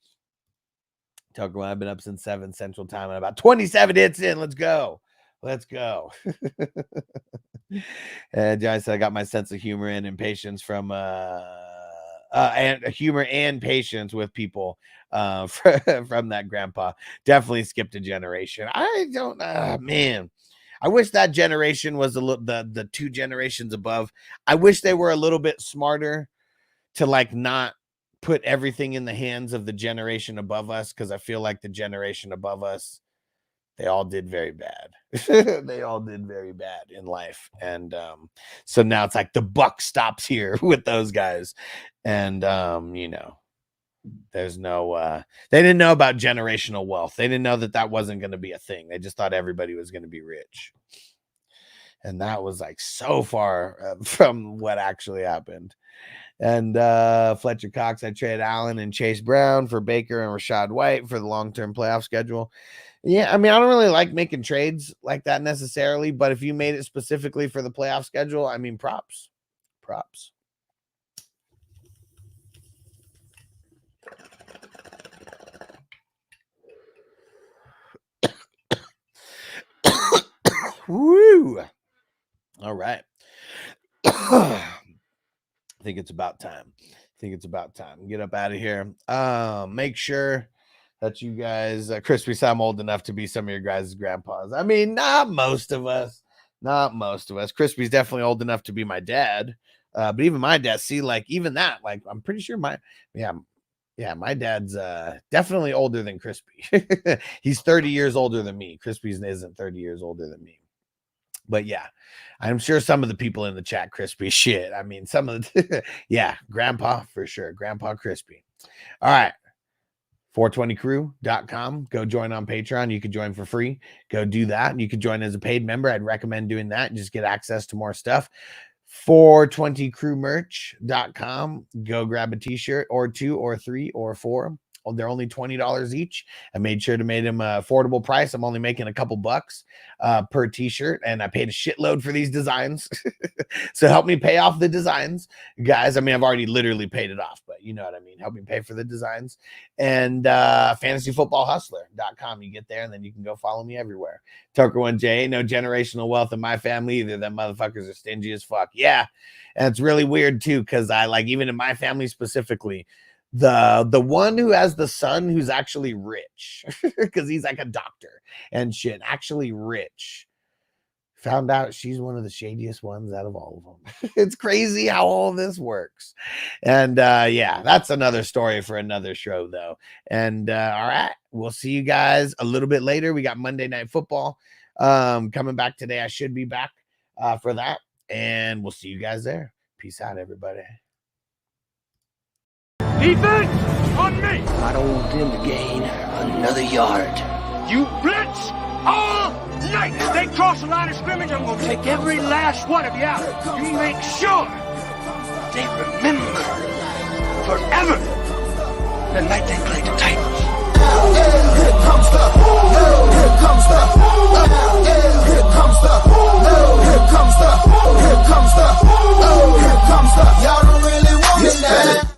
Tucker, I've been up since 7 Central Time and about 27 hits in. Let's go. And Johnny said I got my sense of humor and impatience from and humor and patience with people from that grandpa. Definitely skipped a generation. I don't man. I wish that generation was the 2 generations above. I wish they were a little bit smarter to like not put everything in the hands of the generation above us, because I feel like the generation above us, they all did very bad. They all did very bad in life. And so now it's like the buck stops here with those guys. And you know, there's no they didn't know about generational wealth. They didn't know that wasn't going to be a thing. They just thought everybody was going to be rich. And that was like so far from what actually happened. And Fletcher Cox, I traded Allen and Chase Brown for Baker and Rashad White for the long-term playoff schedule. Yeah, I mean, I don't really like making trades like that necessarily, but if you made it specifically for the playoff schedule, I mean, props. Woo! All right. I think it's about time. Get up out of here. Make sure that you guys, Crispy, I'm old enough to be some of your guys' grandpas. I mean, not most of us. Crispy's definitely old enough to be my dad. But even my dad, see, like even that, like I'm pretty sure my dad's definitely older than Crispy. He's 30 years older than me. Crispy isn't 30 years older than me. But yeah, I'm sure some of the people in the chat, Crispy, shit. I mean, some of the, yeah, Grandpa for sure. Grandpa Crispy. All right. 420crew.com. Go join on Patreon. You can join for free. Go do that. You can join as a paid member. I'd recommend doing that. Just get access to more stuff. 420crewmerch.com. Go grab a t-shirt or 2 or 3 or 4. They're only $20 each. I made sure to make them an affordable price. I'm only making a couple bucks per t-shirt, and I paid a shitload for these designs. So help me pay off the designs, guys. I mean, I've already literally paid it off, but you know what I mean. Help me pay for the designs. And fantasyfootballhustler.com. You get there, and then you can go follow me everywhere. Tucker1J, no generational wealth in my family either. Them motherfuckers are stingy as fuck. Yeah, and it's really weird too, because I like even in my family specifically, the one who has the son who's actually rich because he's like a doctor and shit, actually rich, found out she's one of the shadiest ones out of all of them. It's crazy how all this works. And yeah, that's another story for another show though. And all right, we'll see you guys a little bit later. We got Monday Night Football coming back today. I should be back for that, and we'll see you guys there. Peace out, everybody. Defense on me. I don't want them to gain another yard. You blitz all night. If they cross the line of scrimmage, I'm going to take every last one of you out. You make sure they remember forever the night they played the Titans. Here comes the, here comes the, here comes the, here comes the, here comes the, here comes the. Y'all don't really want it now.